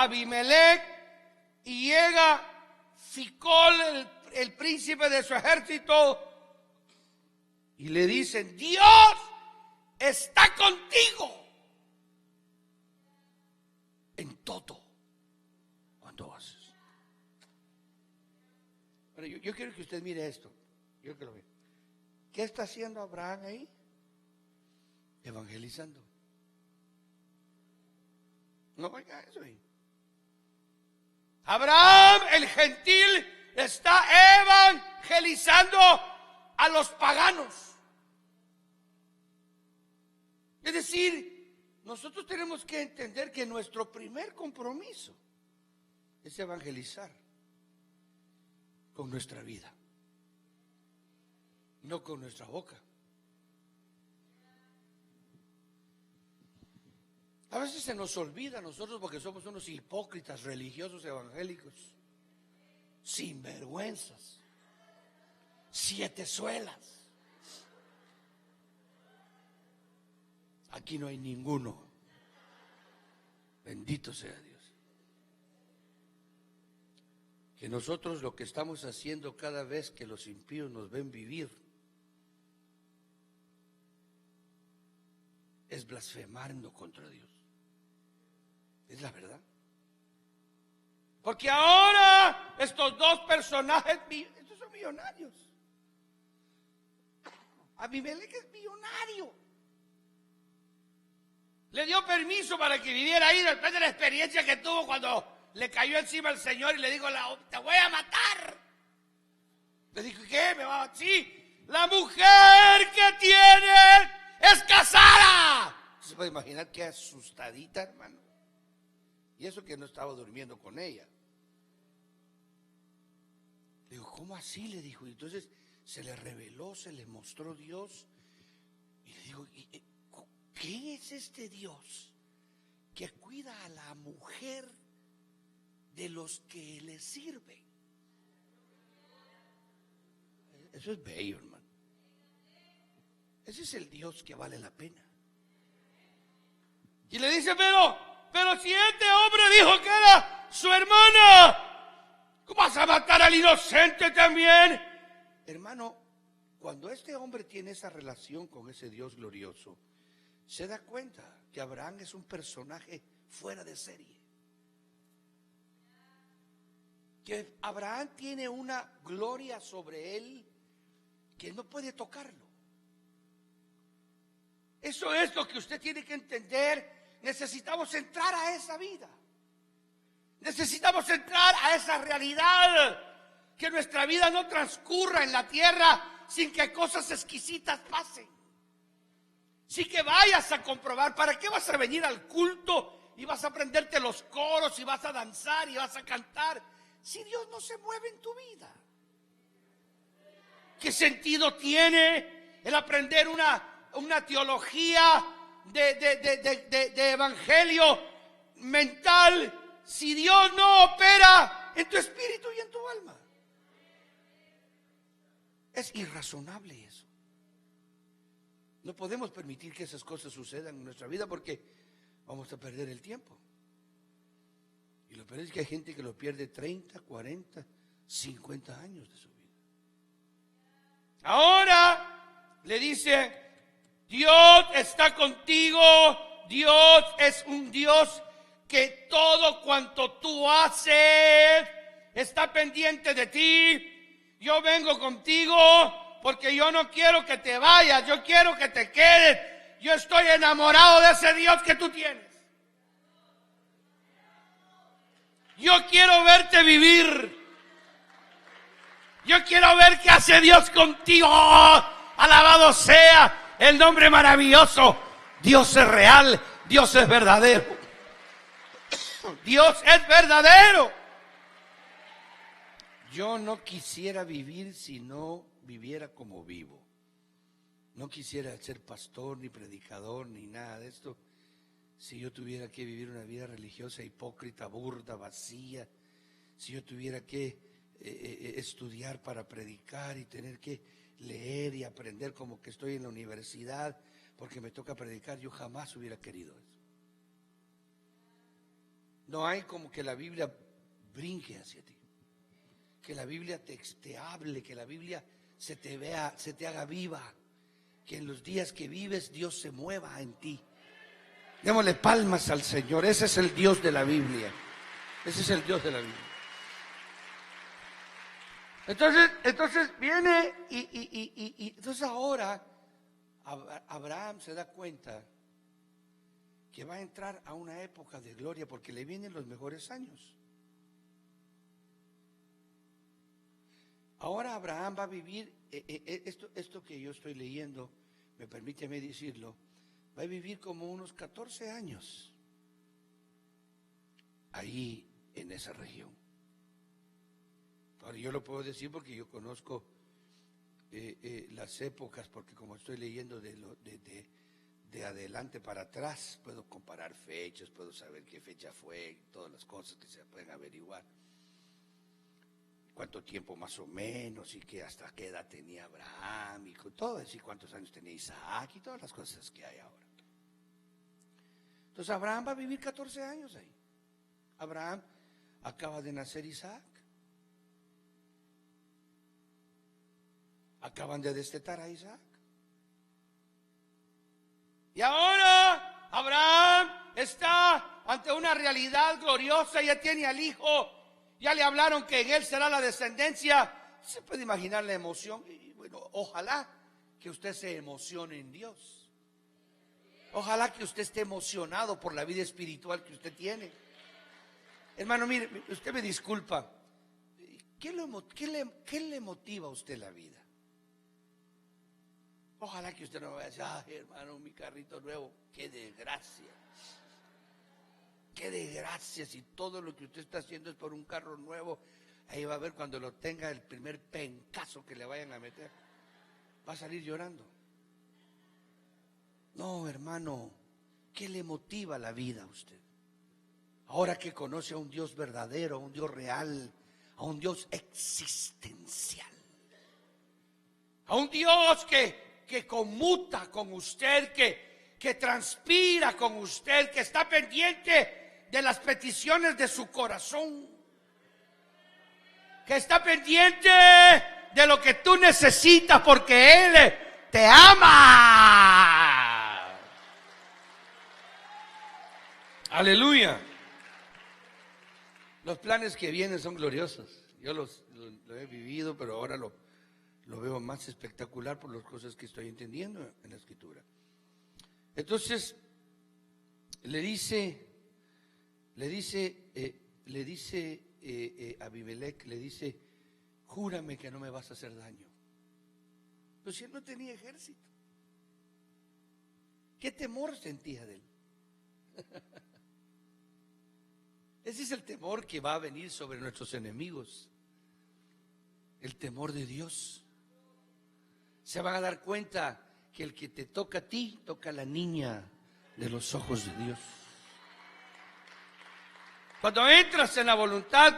Abimelech y llega Ficol, el príncipe de su ejército, y le dicen: Dios está contigo en todo cuando haces. Pero yo quiero que usted mire esto. Yo que lo vea. ¿Qué está haciendo Abraham ahí? Evangelizando. No, oiga eso ahí. Abraham, el gentil, está evangelizando a los paganos. Es decir, nosotros tenemos que entender que nuestro primer compromiso es evangelizar con nuestra vida, no con nuestra boca. A veces se nos olvida a nosotros porque somos unos hipócritas religiosos evangélicos, sinvergüenzas, sietezuelas. Aquí no hay ninguno. Bendito sea Dios. Que nosotros lo que estamos haciendo cada vez que los impíos nos ven vivir es blasfemando contra Dios. Es la verdad. Porque ahora estos dos personajes, estos son millonarios. Abimelech es millonario. Le dio permiso para que viviera ahí después de la experiencia que tuvo cuando le cayó encima al Señor y le dijo: te voy a matar. Le dijo: ¿qué? ¿Me va a matar? Sí, la mujer que tiene es casada. ¿Se puede imaginar qué asustadita, hermano? Y eso que no estaba durmiendo con ella. Le digo: ¿cómo así? Le dijo. Y entonces se le reveló, se le mostró Dios. Y le digo: ¿qué es este Dios que cuida a la mujer de los que le sirven? Eso es bello, hermano. Ese es el Dios que vale la pena. Y le dice: pero si este hombre dijo que era su hermana, ¿cómo vas a matar al inocente también? Hermano, cuando este hombre tiene esa relación con ese Dios glorioso, se da cuenta que Abraham es un personaje fuera de serie. Que Abraham tiene una gloria sobre él que no puede tocarlo. Eso es lo que usted tiene que entender. Necesitamos entrar a esa vida. Necesitamos entrar a esa realidad. Que nuestra vida no transcurra en la tierra sin que cosas exquisitas pasen. Sin que vayas a comprobar. ¿Para qué vas a venir al culto y vas a aprenderte los coros y vas a danzar y vas a cantar si Dios no se mueve en tu vida? ¿Qué sentido tiene el aprender una teología de evangelio mental si Dios no opera en tu espíritu y en tu alma? Es irrazonable eso. No podemos permitir que esas cosas sucedan en nuestra vida porque vamos a perder el tiempo. Y lo peor es que hay gente que lo pierde 30, 40, 50 años de su vida. Ahora le dice: Dios está contigo. Dios es un Dios que todo cuanto tú haces está pendiente de ti. Yo vengo contigo porque yo no quiero que te vayas, yo quiero que te quedes. Yo estoy enamorado de ese Dios que tú tienes. Yo quiero verte vivir. Yo quiero ver qué hace Dios contigo. Alabado sea el nombre maravilloso. Dios es real, Dios es verdadero. Dios es verdadero. Yo no quisiera vivir si no viviera como vivo. No quisiera ser pastor, ni predicador, ni nada de esto, si yo tuviera que vivir una vida religiosa hipócrita, burda, vacía. Si yo tuviera que estudiar para predicar y tener que leer y aprender como que estoy en la universidad porque me toca predicar, yo jamás hubiera querido eso. No hay como que la Biblia brinque hacia ti, que la Biblia te hable, que la Biblia se te haga viva, que en los días que vives Dios se mueva en ti. Démosle palmas al Señor. Ese es el Dios de la Biblia. Ese es el Dios de la Biblia. Entonces viene y entonces ahora Abraham se da cuenta que va a entrar a una época de gloria porque le vienen los mejores años. Ahora Abraham va a vivir, esto que yo estoy leyendo, me permíteme decirlo, va a vivir como unos 14 años ahí en esa región. Ahora yo lo puedo decir porque yo conozco las épocas, porque como estoy leyendo de adelante para atrás, puedo comparar fechas, puedo saber qué fecha fue, todas las cosas que se pueden averiguar. Cuánto tiempo más o menos y que hasta qué edad tenía Abraham y con todo eso, y cuántos años tenía Isaac y todas las cosas que hay ahora. Entonces Abraham va a vivir 14 años ahí. Abraham acaba de nacer Isaac. Acaban de destetar a Isaac. Y ahora Abraham está ante una realidad gloriosa, ya tiene al hijo. Ya le hablaron que en él será la descendencia. Se puede imaginar la emoción. Y bueno, ojalá que usted se emocione en Dios. Ojalá que usted esté emocionado por la vida espiritual que usted tiene. Hermano, mire, usted me disculpa. ¿Qué le motiva a usted la vida? Ojalá que usted no vaya a decir, ay hermano, mi carrito nuevo. Qué desgracia. Qué desgracia si todo lo que usted está haciendo es por un carro nuevo. Ahí va a ver cuando lo tenga el primer pencazo que le vayan a meter. Va a salir llorando. No, hermano, ¿qué le motiva la vida a usted? Ahora que conoce a un Dios verdadero, a un Dios real, a un Dios existencial. A un Dios que conmuta con usted, que transpira con usted, que está pendiente de las peticiones de su corazón, que está pendiente de lo que tú necesitas porque Él te ama. Aleluya. Los planes que vienen son gloriosos. Yo lo he vivido, pero ahora lo veo más espectacular por las cosas que estoy entendiendo en la Escritura. Entonces le dice Abimelech, le dice, júrame que no me vas a hacer daño. Pero si él no tenía ejército, ¿qué temor sentía de él? Ese es el temor que va a venir sobre nuestros enemigos. El temor de Dios. Se van a dar cuenta que el que te toca a ti, toca a la niña de los ojos de Dios. Cuando entras en la voluntad,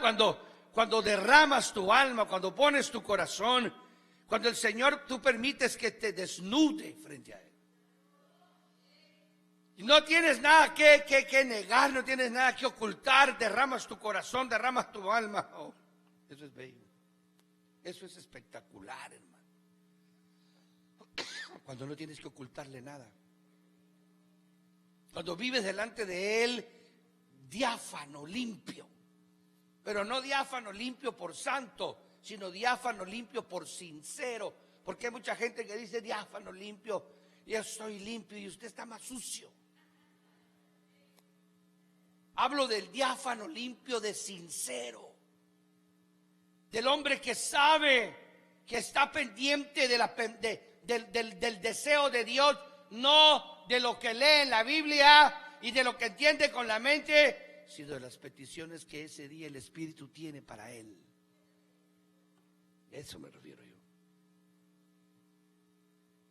cuando derramas tu alma, cuando pones tu corazón, cuando el Señor tú permites que te desnude frente a Él. Y no tienes nada que negar, no tienes nada que ocultar, derramas tu corazón, derramas tu alma. Oh, eso es bello. Eso es espectacular, hermano. Cuando no tienes que ocultarle nada. Cuando vives delante de Él diáfano, limpio, pero no diáfano limpio por santo, sino diáfano limpio por sincero, porque hay mucha gente que dice diáfano limpio, yo estoy limpio y usted está más sucio. Hablo del diáfano limpio de sincero, del hombre que sabe, que está pendiente del deseo de Dios, no de lo que lee en la Biblia y de lo que entiende con la mente, sino de las peticiones que ese día el Espíritu tiene para él. Eso me refiero yo.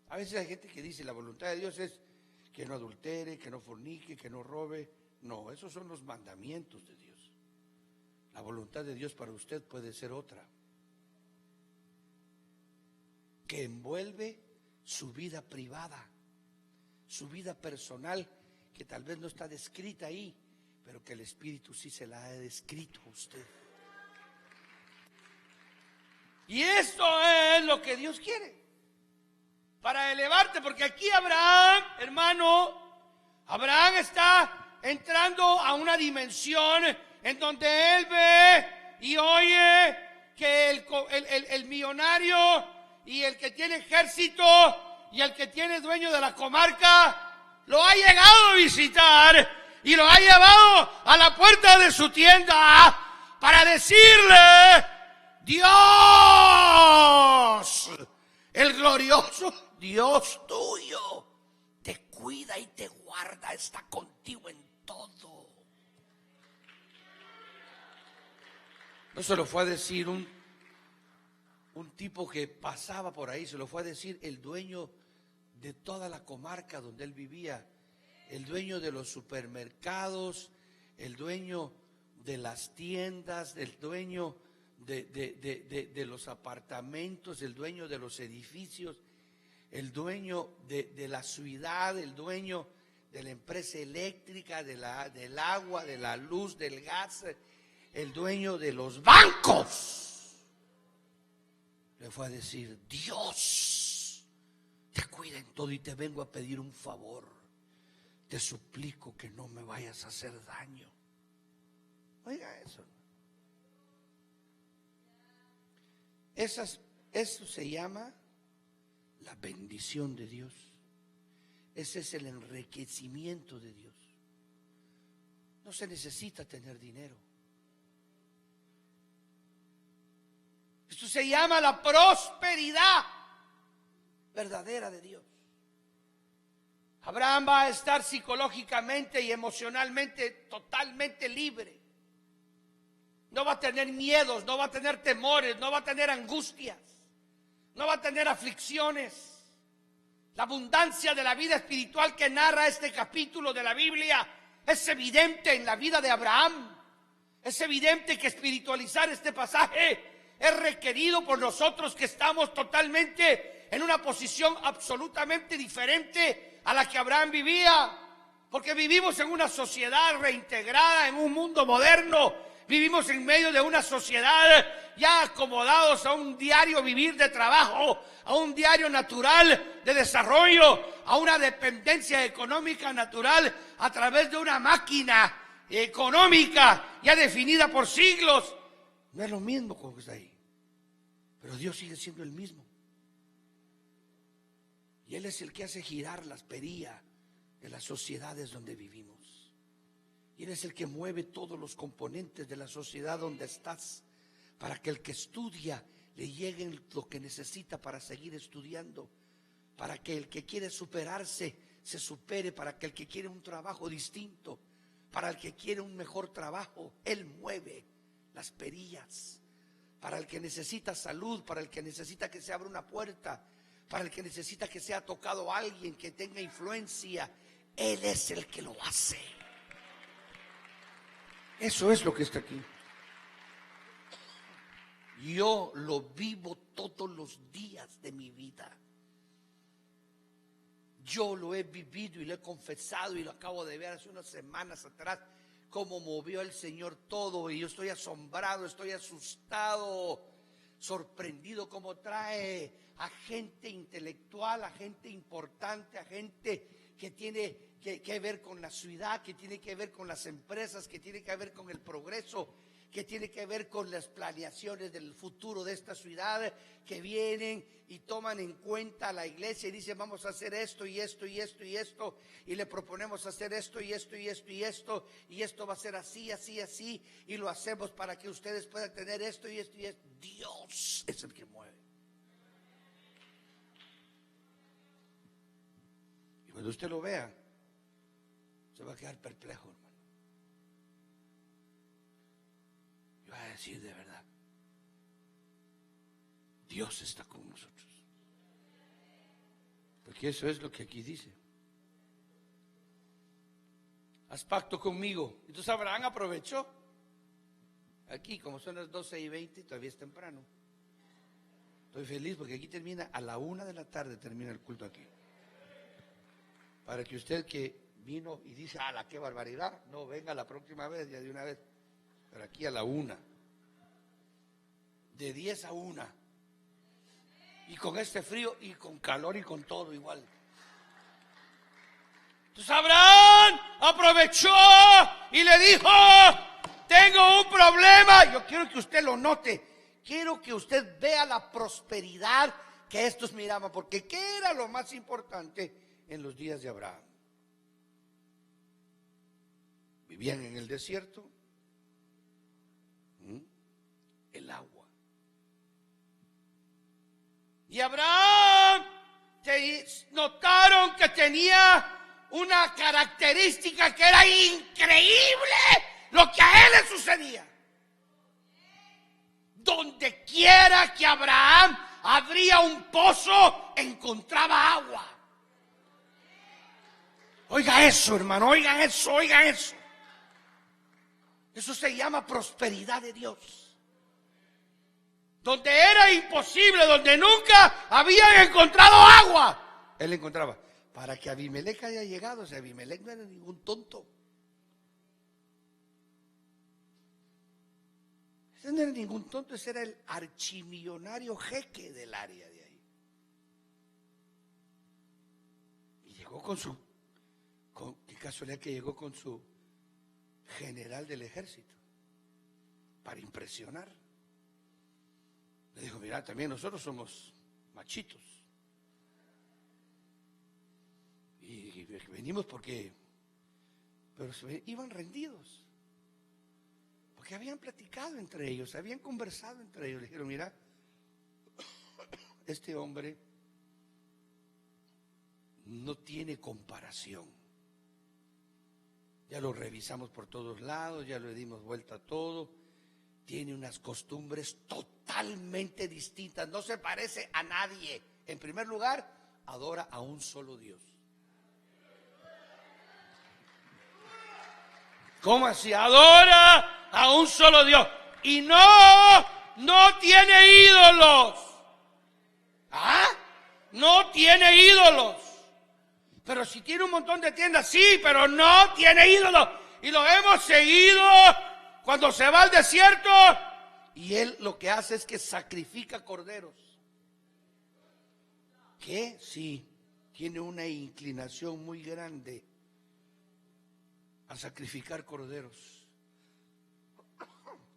A veces hay gente que dice la voluntad de Dios es que no adultere, que no fornique, que no robe. No, esos son los mandamientos de Dios. La voluntad de Dios para usted puede ser otra, que envuelve su vida privada, su vida personal, que tal vez no está descrita ahí, pero que el Espíritu sí se la ha descrito a usted. Y esto es lo que Dios quiere. para elevarte, porque aquí Abraham, hermano, Abraham está entrando a una dimensión en donde él ve y oye que el millonario y el que tiene ejército y el que tiene dueño de la comarca lo ha llegado a visitar y lo ha llevado a la puerta de su tienda para decirle: Dios, el glorioso Dios tuyo, te cuida y te guarda, está contigo en todo. No se lo fue a decir un tipo que pasaba por ahí, se lo fue a decir el dueño de toda la comarca donde él vivía, el dueño de los supermercados, el dueño de las tiendas, el dueño de los apartamentos, el dueño de los edificios, el dueño de la ciudad, el dueño de la empresa eléctrica, del agua, de la luz, del gas, el dueño de los bancos. Le fue a decir: Dios te cuida en todo y te vengo a pedir un favor. Te suplico que no me vayas a hacer daño. Oiga eso. Eso se llama la bendición de Dios. Ese es el enriquecimiento de Dios. No se necesita tener dinero. Esto se llama la prosperidad verdadera de Dios. Abraham va a estar psicológicamente y emocionalmente totalmente libre. No va a tener miedos, no va a tener temores, no va a tener angustias, no va a tener aflicciones. La abundancia de la vida espiritual que narra este capítulo de la Biblia es evidente en la vida de Abraham. Es evidente que espiritualizar este pasaje es requerido por nosotros que estamos totalmente en una posición absolutamente diferente a la que Abraham vivía. Porque vivimos en una sociedad reintegrada, en un mundo moderno. Vivimos en medio de una sociedad ya acomodados a un diario vivir de trabajo, a un diario natural de desarrollo, a una dependencia económica natural a través de una máquina económica ya definida por siglos. No es lo mismo como está ahí, pero Dios sigue siendo el mismo. Y Él es el que hace girar las perillas de las sociedades donde vivimos. Y Él es el que mueve todos los componentes de la sociedad donde estás, para que el que estudia le llegue lo que necesita para seguir estudiando, para que el que quiere superarse se supere, para que el que quiere un trabajo distinto, para el que quiere un mejor trabajo, Él mueve las perillas. Para el que necesita salud, para el que necesita que se abra una puerta, para el que necesita que sea tocado alguien que tenga influencia, Él es el que lo hace. Eso es lo que está aquí. Yo lo vivo todos los días de mi vida. Yo lo he vivido y lo he confesado y lo acabo de ver hace unas semanas atrás, cómo movió el Señor todo, y yo estoy asombrado, estoy asustado, sorprendido, cómo trae a gente intelectual, a gente importante, a gente que tiene que ver con la ciudad, que tiene que ver con las empresas, que tiene que ver con el progreso, que tiene que ver con las planeaciones del futuro de esta ciudad, que vienen y toman en cuenta a la iglesia y dicen: vamos a hacer esto y esto y esto y esto, y le proponemos hacer esto y esto y esto y esto, y esto va a ser así, así, así, y lo hacemos para que ustedes puedan tener esto y esto y esto. Dios es el que mueve. Y cuando usted lo vea, se va a quedar perplejo, hermano. Y va a decir: de verdad, Dios está con nosotros. Porque eso es lo que aquí dice. Haz pacto conmigo. Entonces Abraham aprovechó. Aquí, como son las 12:20, todavía es temprano. Estoy feliz porque aquí termina a la 1 de la tarde, termina el culto aquí. Para que usted que vino y dice: ¡ala, qué barbaridad! No, venga la próxima vez, ya de una vez. Pero aquí a la 1. De 10 a 1. Y con este frío y con calor y con todo igual. Entonces Abraham aprovechó y le dijo: tengo un problema. Yo quiero que usted lo note. Quiero que usted vea la prosperidad que estos miraban. Porque ¿qué era lo más importante en los días de Abraham? Vivían en el desierto. El agua. Y Abraham, notaron que tenía una característica que era increíble lo que a él le sucedía. Donde quiera que Abraham abría un pozo, encontraba agua. Oiga eso, hermano, oiga eso, oiga eso. Eso se llama prosperidad de Dios. Donde era imposible, donde nunca habían encontrado agua, él encontraba. Para que Abimelech haya llegado, o sea, Abimelech no era ningún tonto. Ese no era ningún tonto, ese era el archimillonario jeque del área de ahí. Y llegó qué casualidad que llegó con su general del ejército, para impresionar. Le dijo: mira, también nosotros somos machitos. Y venimos porque... Pero iban rendidos. Porque habían platicado entre ellos, habían conversado entre ellos. Le dijeron: mira, este hombre no tiene comparación. Ya lo revisamos por todos lados, ya le dimos vuelta a todo. Tiene unas costumbres totalmente distintas, no se parece a nadie. En primer lugar, adora a un solo Dios. ¿Cómo así? Adora a un solo Dios. Y no tiene ídolos. ¿Ah? No tiene ídolos. Pero si tiene un montón de tiendas, sí, pero no tiene ídolos. Y lo hemos seguido cuando se va al desierto, y él lo que hace es que sacrifica corderos. Que sí, tiene una inclinación muy grande a sacrificar corderos.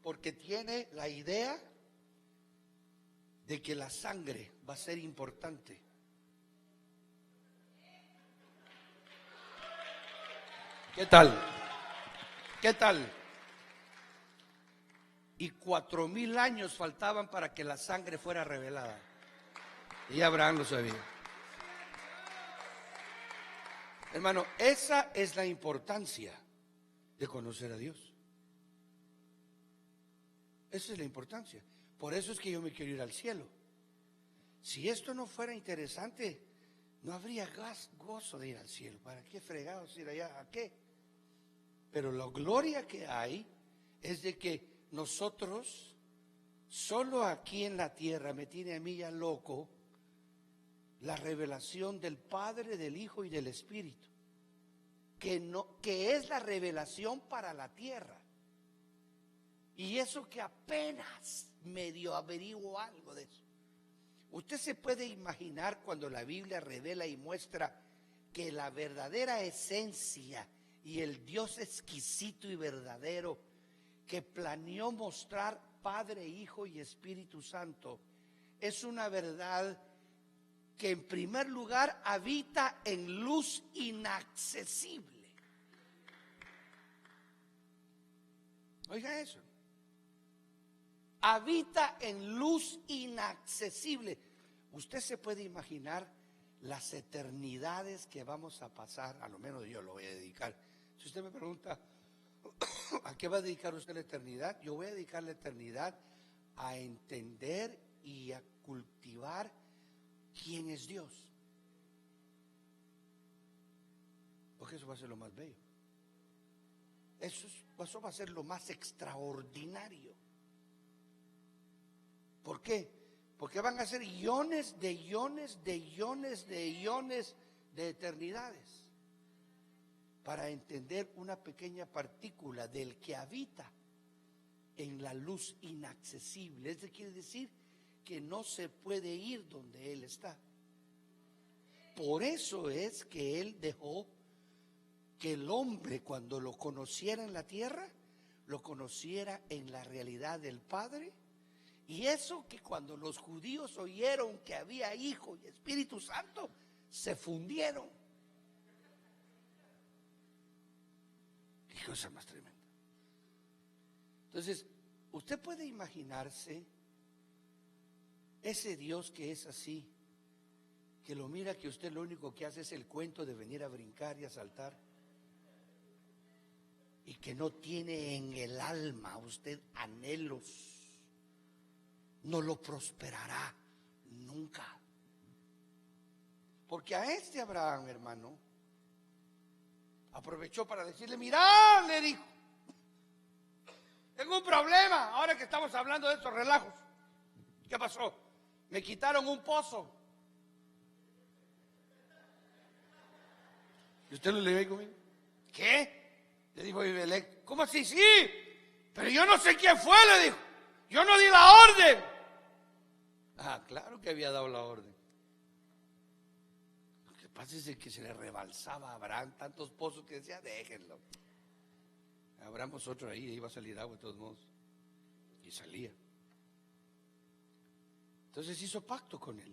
Porque tiene la idea de que la sangre va a ser importante. ¿Qué tal? ¿Qué tal? Y 4,000 años faltaban para que la sangre fuera revelada. Y Abraham lo sabía. Hermano, esa es la importancia de conocer a Dios. Esa es la importancia. Por eso es que yo me quiero ir al cielo. Si esto no fuera interesante, no habría gozo de ir al cielo. ¿Para qué fregados ir allá? ¿A qué? Pero la gloria que hay es de que nosotros, solo aquí en la tierra, me tiene a mí ya loco la revelación del Padre, del Hijo y del Espíritu, que es la revelación para la tierra. Y eso que apenas medio averiguo algo de eso. Usted se puede imaginar cuando la Biblia revela y muestra que la verdadera esencia y el Dios exquisito y verdadero que planeó mostrar Padre, Hijo y Espíritu Santo es una verdad que en primer lugar habita en luz inaccesible. Oiga eso. Habita en luz inaccesible. Usted se puede imaginar las eternidades que vamos a pasar, a lo menos yo lo voy a dedicar. Si usted me pregunta, ¿a qué va a dedicar usted la eternidad? Yo voy a dedicar la eternidad a entender y a cultivar quién es Dios. Porque eso va a ser lo más bello. Eso va a ser lo más extraordinario. ¿Por qué? Porque van a ser millones de eternidades para entender una pequeña partícula del que habita en la luz inaccesible. Eso quiere decir que no se puede ir donde Él está. Por eso es que Él dejó que el hombre, cuando lo conociera en la tierra, lo conociera en la realidad del Padre. Y eso que cuando los judíos oyeron que había Hijo y Espíritu Santo, se fundieron. Qué cosa más tremenda. Entonces, usted puede imaginarse ese Dios que es así, que lo mira que usted lo único que hace es el cuento de venir a brincar y a saltar, y que no tiene en el alma usted anhelos, no lo prosperará nunca. Porque a este Abraham, hermano, aprovechó para decirle: mirá, le dijo, tengo un problema, ahora que estamos hablando de estos relajos. ¿Qué pasó? Me quitaron un pozo. ¿Y usted no le ve conmigo? ¿Qué? Le dijo Ibelec. ¿Cómo así? Sí, pero yo no sé quién fue, le dijo. Yo no di la orden. Ah, claro que había dado la orden. Lo que pasa es que se le rebalsaba a Abraham tantos pozos que decía: déjenlo. Abramos otro ahí, iba a salir agua de todos modos. Y salía. Entonces hizo pacto con él.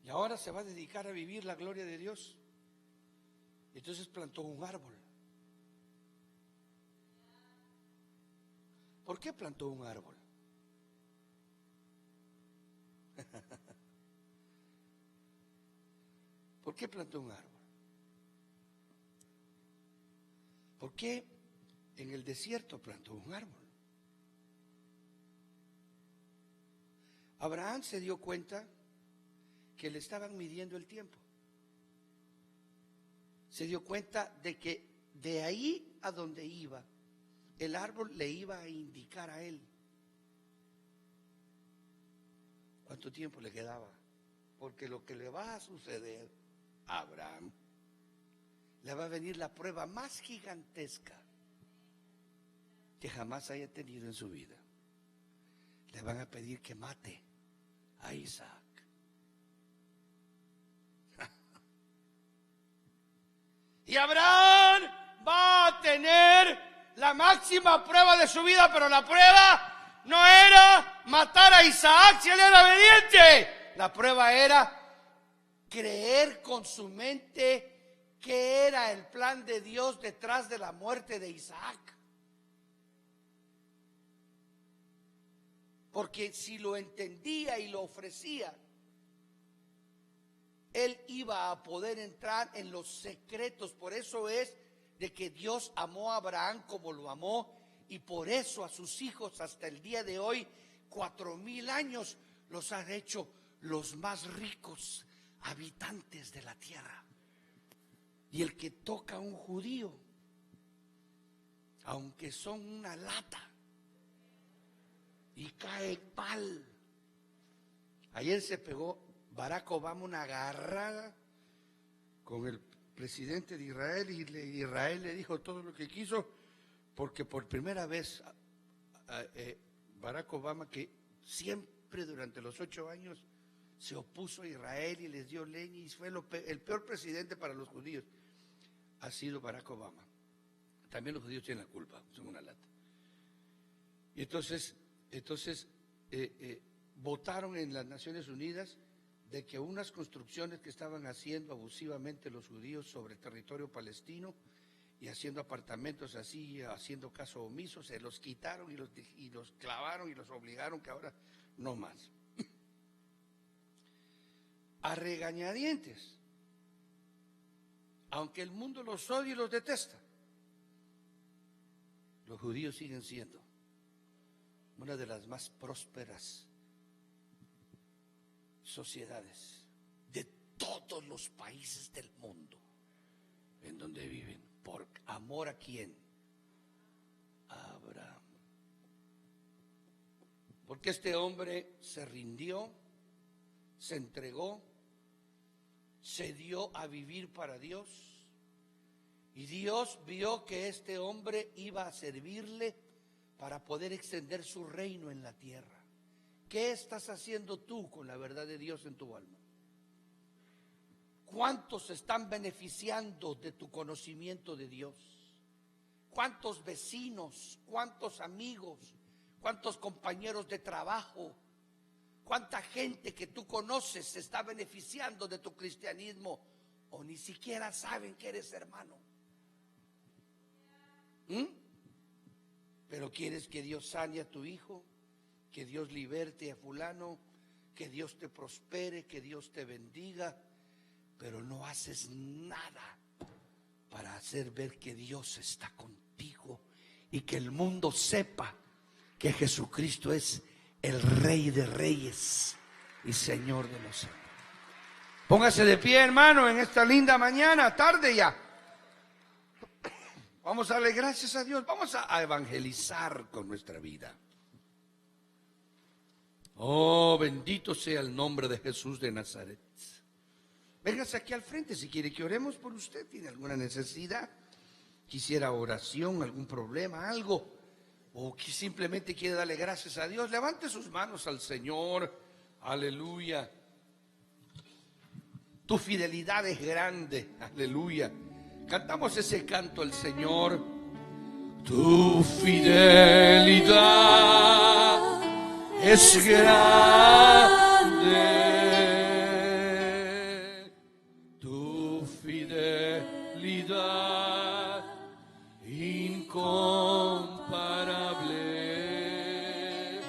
Y ahora se va a dedicar a vivir la gloria de Dios. Entonces plantó un árbol. ¿Por qué plantó un árbol? ¿Por qué plantó un árbol? ¿Por qué en el desierto plantó un árbol? Abraham se dio cuenta que le estaban midiendo el tiempo. Se dio cuenta de que de ahí a donde iba, el árbol le iba a indicar a él cuánto tiempo le quedaba. Porque lo que le va a suceder a Abraham, le va a venir la prueba más gigantesca que jamás haya tenido en su vida. Le van a pedir que mate a Isaac. Y Abraham va a tener la máxima prueba de su vida, pero la prueba no era matar a Isaac si él era obediente. La prueba era creer con su mente que era el plan de Dios detrás de la muerte de Isaac. Porque si lo entendía y lo ofrecía, él iba a poder entrar en los secretos. Por eso es de que Dios amó a Abraham como lo amó, y por eso a sus hijos hasta el día de hoy, 4,000 años, los ha hecho los más ricos habitantes de la tierra. Y el que toca a un judío, aunque son una lata, y cae mal. Ayer se pegó Barack Obama una agarrada con el presidente de Israel, y Israel le dijo todo lo que quiso, porque por primera vez Barack Obama, que siempre durante los 8 años se opuso a Israel y les dio leña y fue el peor presidente para los judíos, ha sido Barack Obama. También los judíos tienen la culpa, son una lata. Y entonces votaron en las Naciones Unidas de que unas construcciones que estaban haciendo abusivamente los judíos sobre el territorio palestino y haciendo apartamentos así, haciendo caso omiso, se los quitaron y los clavaron y los obligaron que ahora no más. A regañadientes, aunque el mundo los odia y los detesta, los judíos siguen siendo una de las más prósperas sociedades de todos los países del mundo en donde viven. ¿Por amor a quién? A Abraham. Porque este hombre se rindió, se entregó, se dio a vivir para Dios, y Dios vio que este hombre iba a servirle para poder poder extender su reino en la tierra. ¿Qué estás haciendo tú con la verdad de Dios en tu alma? ¿Cuántos están beneficiando de tu conocimiento de Dios? ¿Cuántos vecinos, cuántos amigos, cuántos compañeros de trabajo, cuánta gente que tú conoces se está beneficiando de tu cristianismo o ni siquiera saben que eres hermano? Pero quieres que Dios sane a tu hijo, que Dios liberte a fulano, que Dios te prospere, que Dios te bendiga, pero no haces nada para hacer ver que Dios está contigo y que el mundo sepa que Jesucristo es el Rey de Reyes y Señor de los señores. Póngase de pie, hermano, en esta linda mañana, tarde ya. Vamos a darle gracias a Dios. Vamos a evangelizar con nuestra vida. Oh, bendito sea el nombre de Jesús de Nazaret. Véngase aquí al frente si quiere que oremos por usted. ¿Tiene alguna necesidad? Quisiera oración, algún problema, algo. O que simplemente quiere darle gracias a Dios. Levante sus manos al Señor. Aleluya. Tu fidelidad es grande. Aleluya. Cantamos ese canto al Señor. Tu fidelidad es grande. Tu fidelidad incomparable.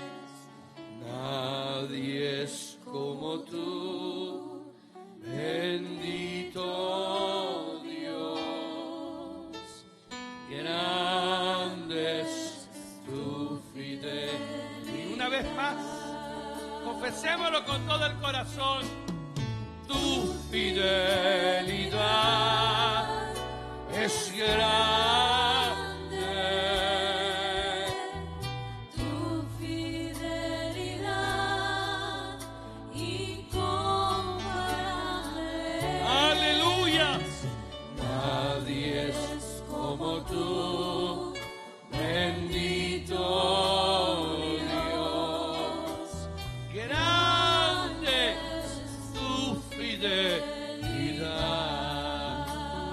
Nadie es como tú, bendito. Grandes tu fidelidad. Y una vez más, confesémoslo con todo el corazón. Tu fidelidad es grande. Tu fidelidad incomparable. Aleluya. Nadie es como tú, bendito Dios. Grande es tu fidelidad.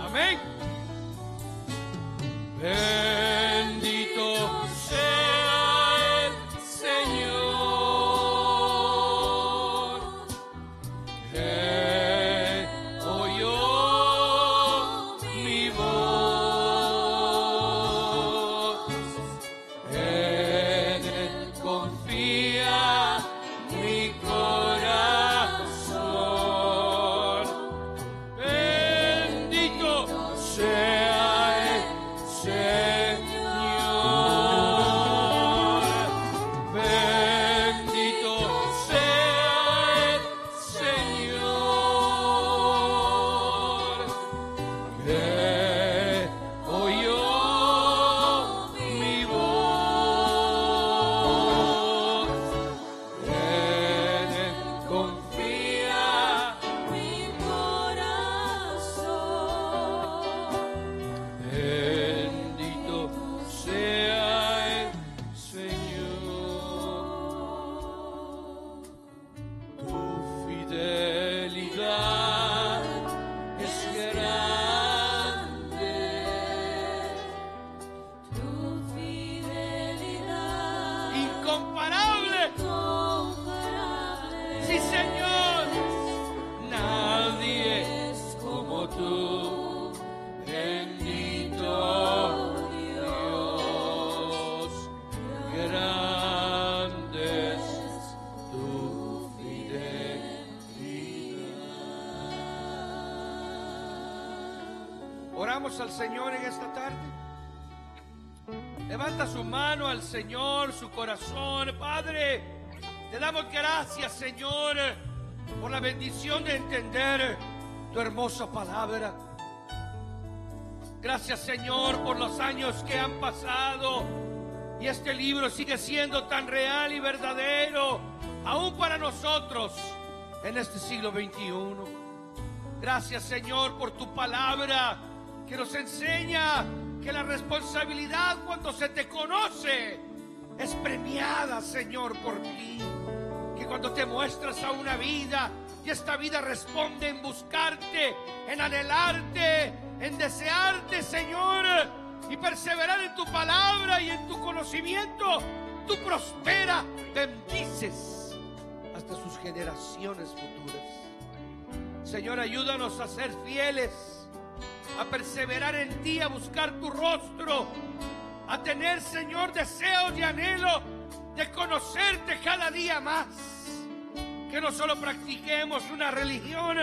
Amén. Bendito sea el Señor, que oyó mi voz. En él confía mi corazón. Bendito sea el Señor. Bendito sea el Señor, que oyó mi voz. En él confía Mi corazón. bendito sea el Señor. Tu fidelidad es grande. Tu fidelidad Incomparable. incomparable. Sí, Señor. Nadie es como tú, bendito Dios. Grande es tu fidelidad. Oramos al Señor en esta tarde. Levanta su mano al Señor, su corazón. Padre, te damos gracias, Señor, por la bendición de entender tu hermosa palabra. Gracias, Señor, por los años que han pasado y este libro sigue siendo tan real y verdadero aún para nosotros en este siglo XXI. Gracias, Señor, por tu palabra que nos enseña que la responsabilidad cuando se te conoce es premiada, Señor, por ti. Que cuando te muestras a una vida, y esta vida responde en buscarte, en anhelarte, en desearte, Señor, y perseverar en tu palabra y en tu conocimiento, tú prosperas, bendices hasta sus generaciones futuras. Señor, ayúdanos a ser fieles, a perseverar en ti, a buscar tu rostro, a tener, Señor, deseos y anhelo de conocerte cada día más. Que no solo practiquemos una religión,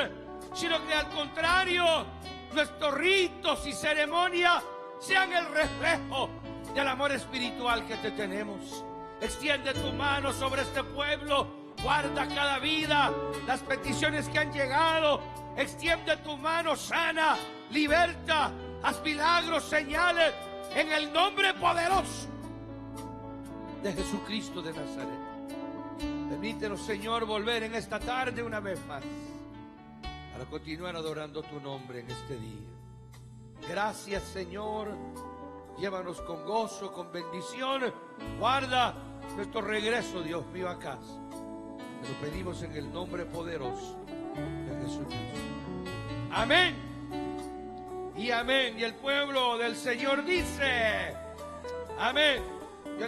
sino que al contrario, nuestros ritos y ceremonias sean el reflejo del amor espiritual que te tenemos. Extiende tu mano sobre este pueblo, guarda cada vida, las peticiones que han llegado. Extiende tu mano, sana, liberta, haz milagros, señales, en el nombre poderoso de Jesucristo de Nazaret. Permítenos, Señor, volver en esta tarde una vez más para continuar adorando tu nombre en este día. Gracias, Señor. Llévanos con gozo, con bendición. Guarda nuestro regreso, Dios mío, a casa. Te lo pedimos en el nombre poderoso de Jesucristo. Amén. Y amén. Y el pueblo del Señor dice: amén.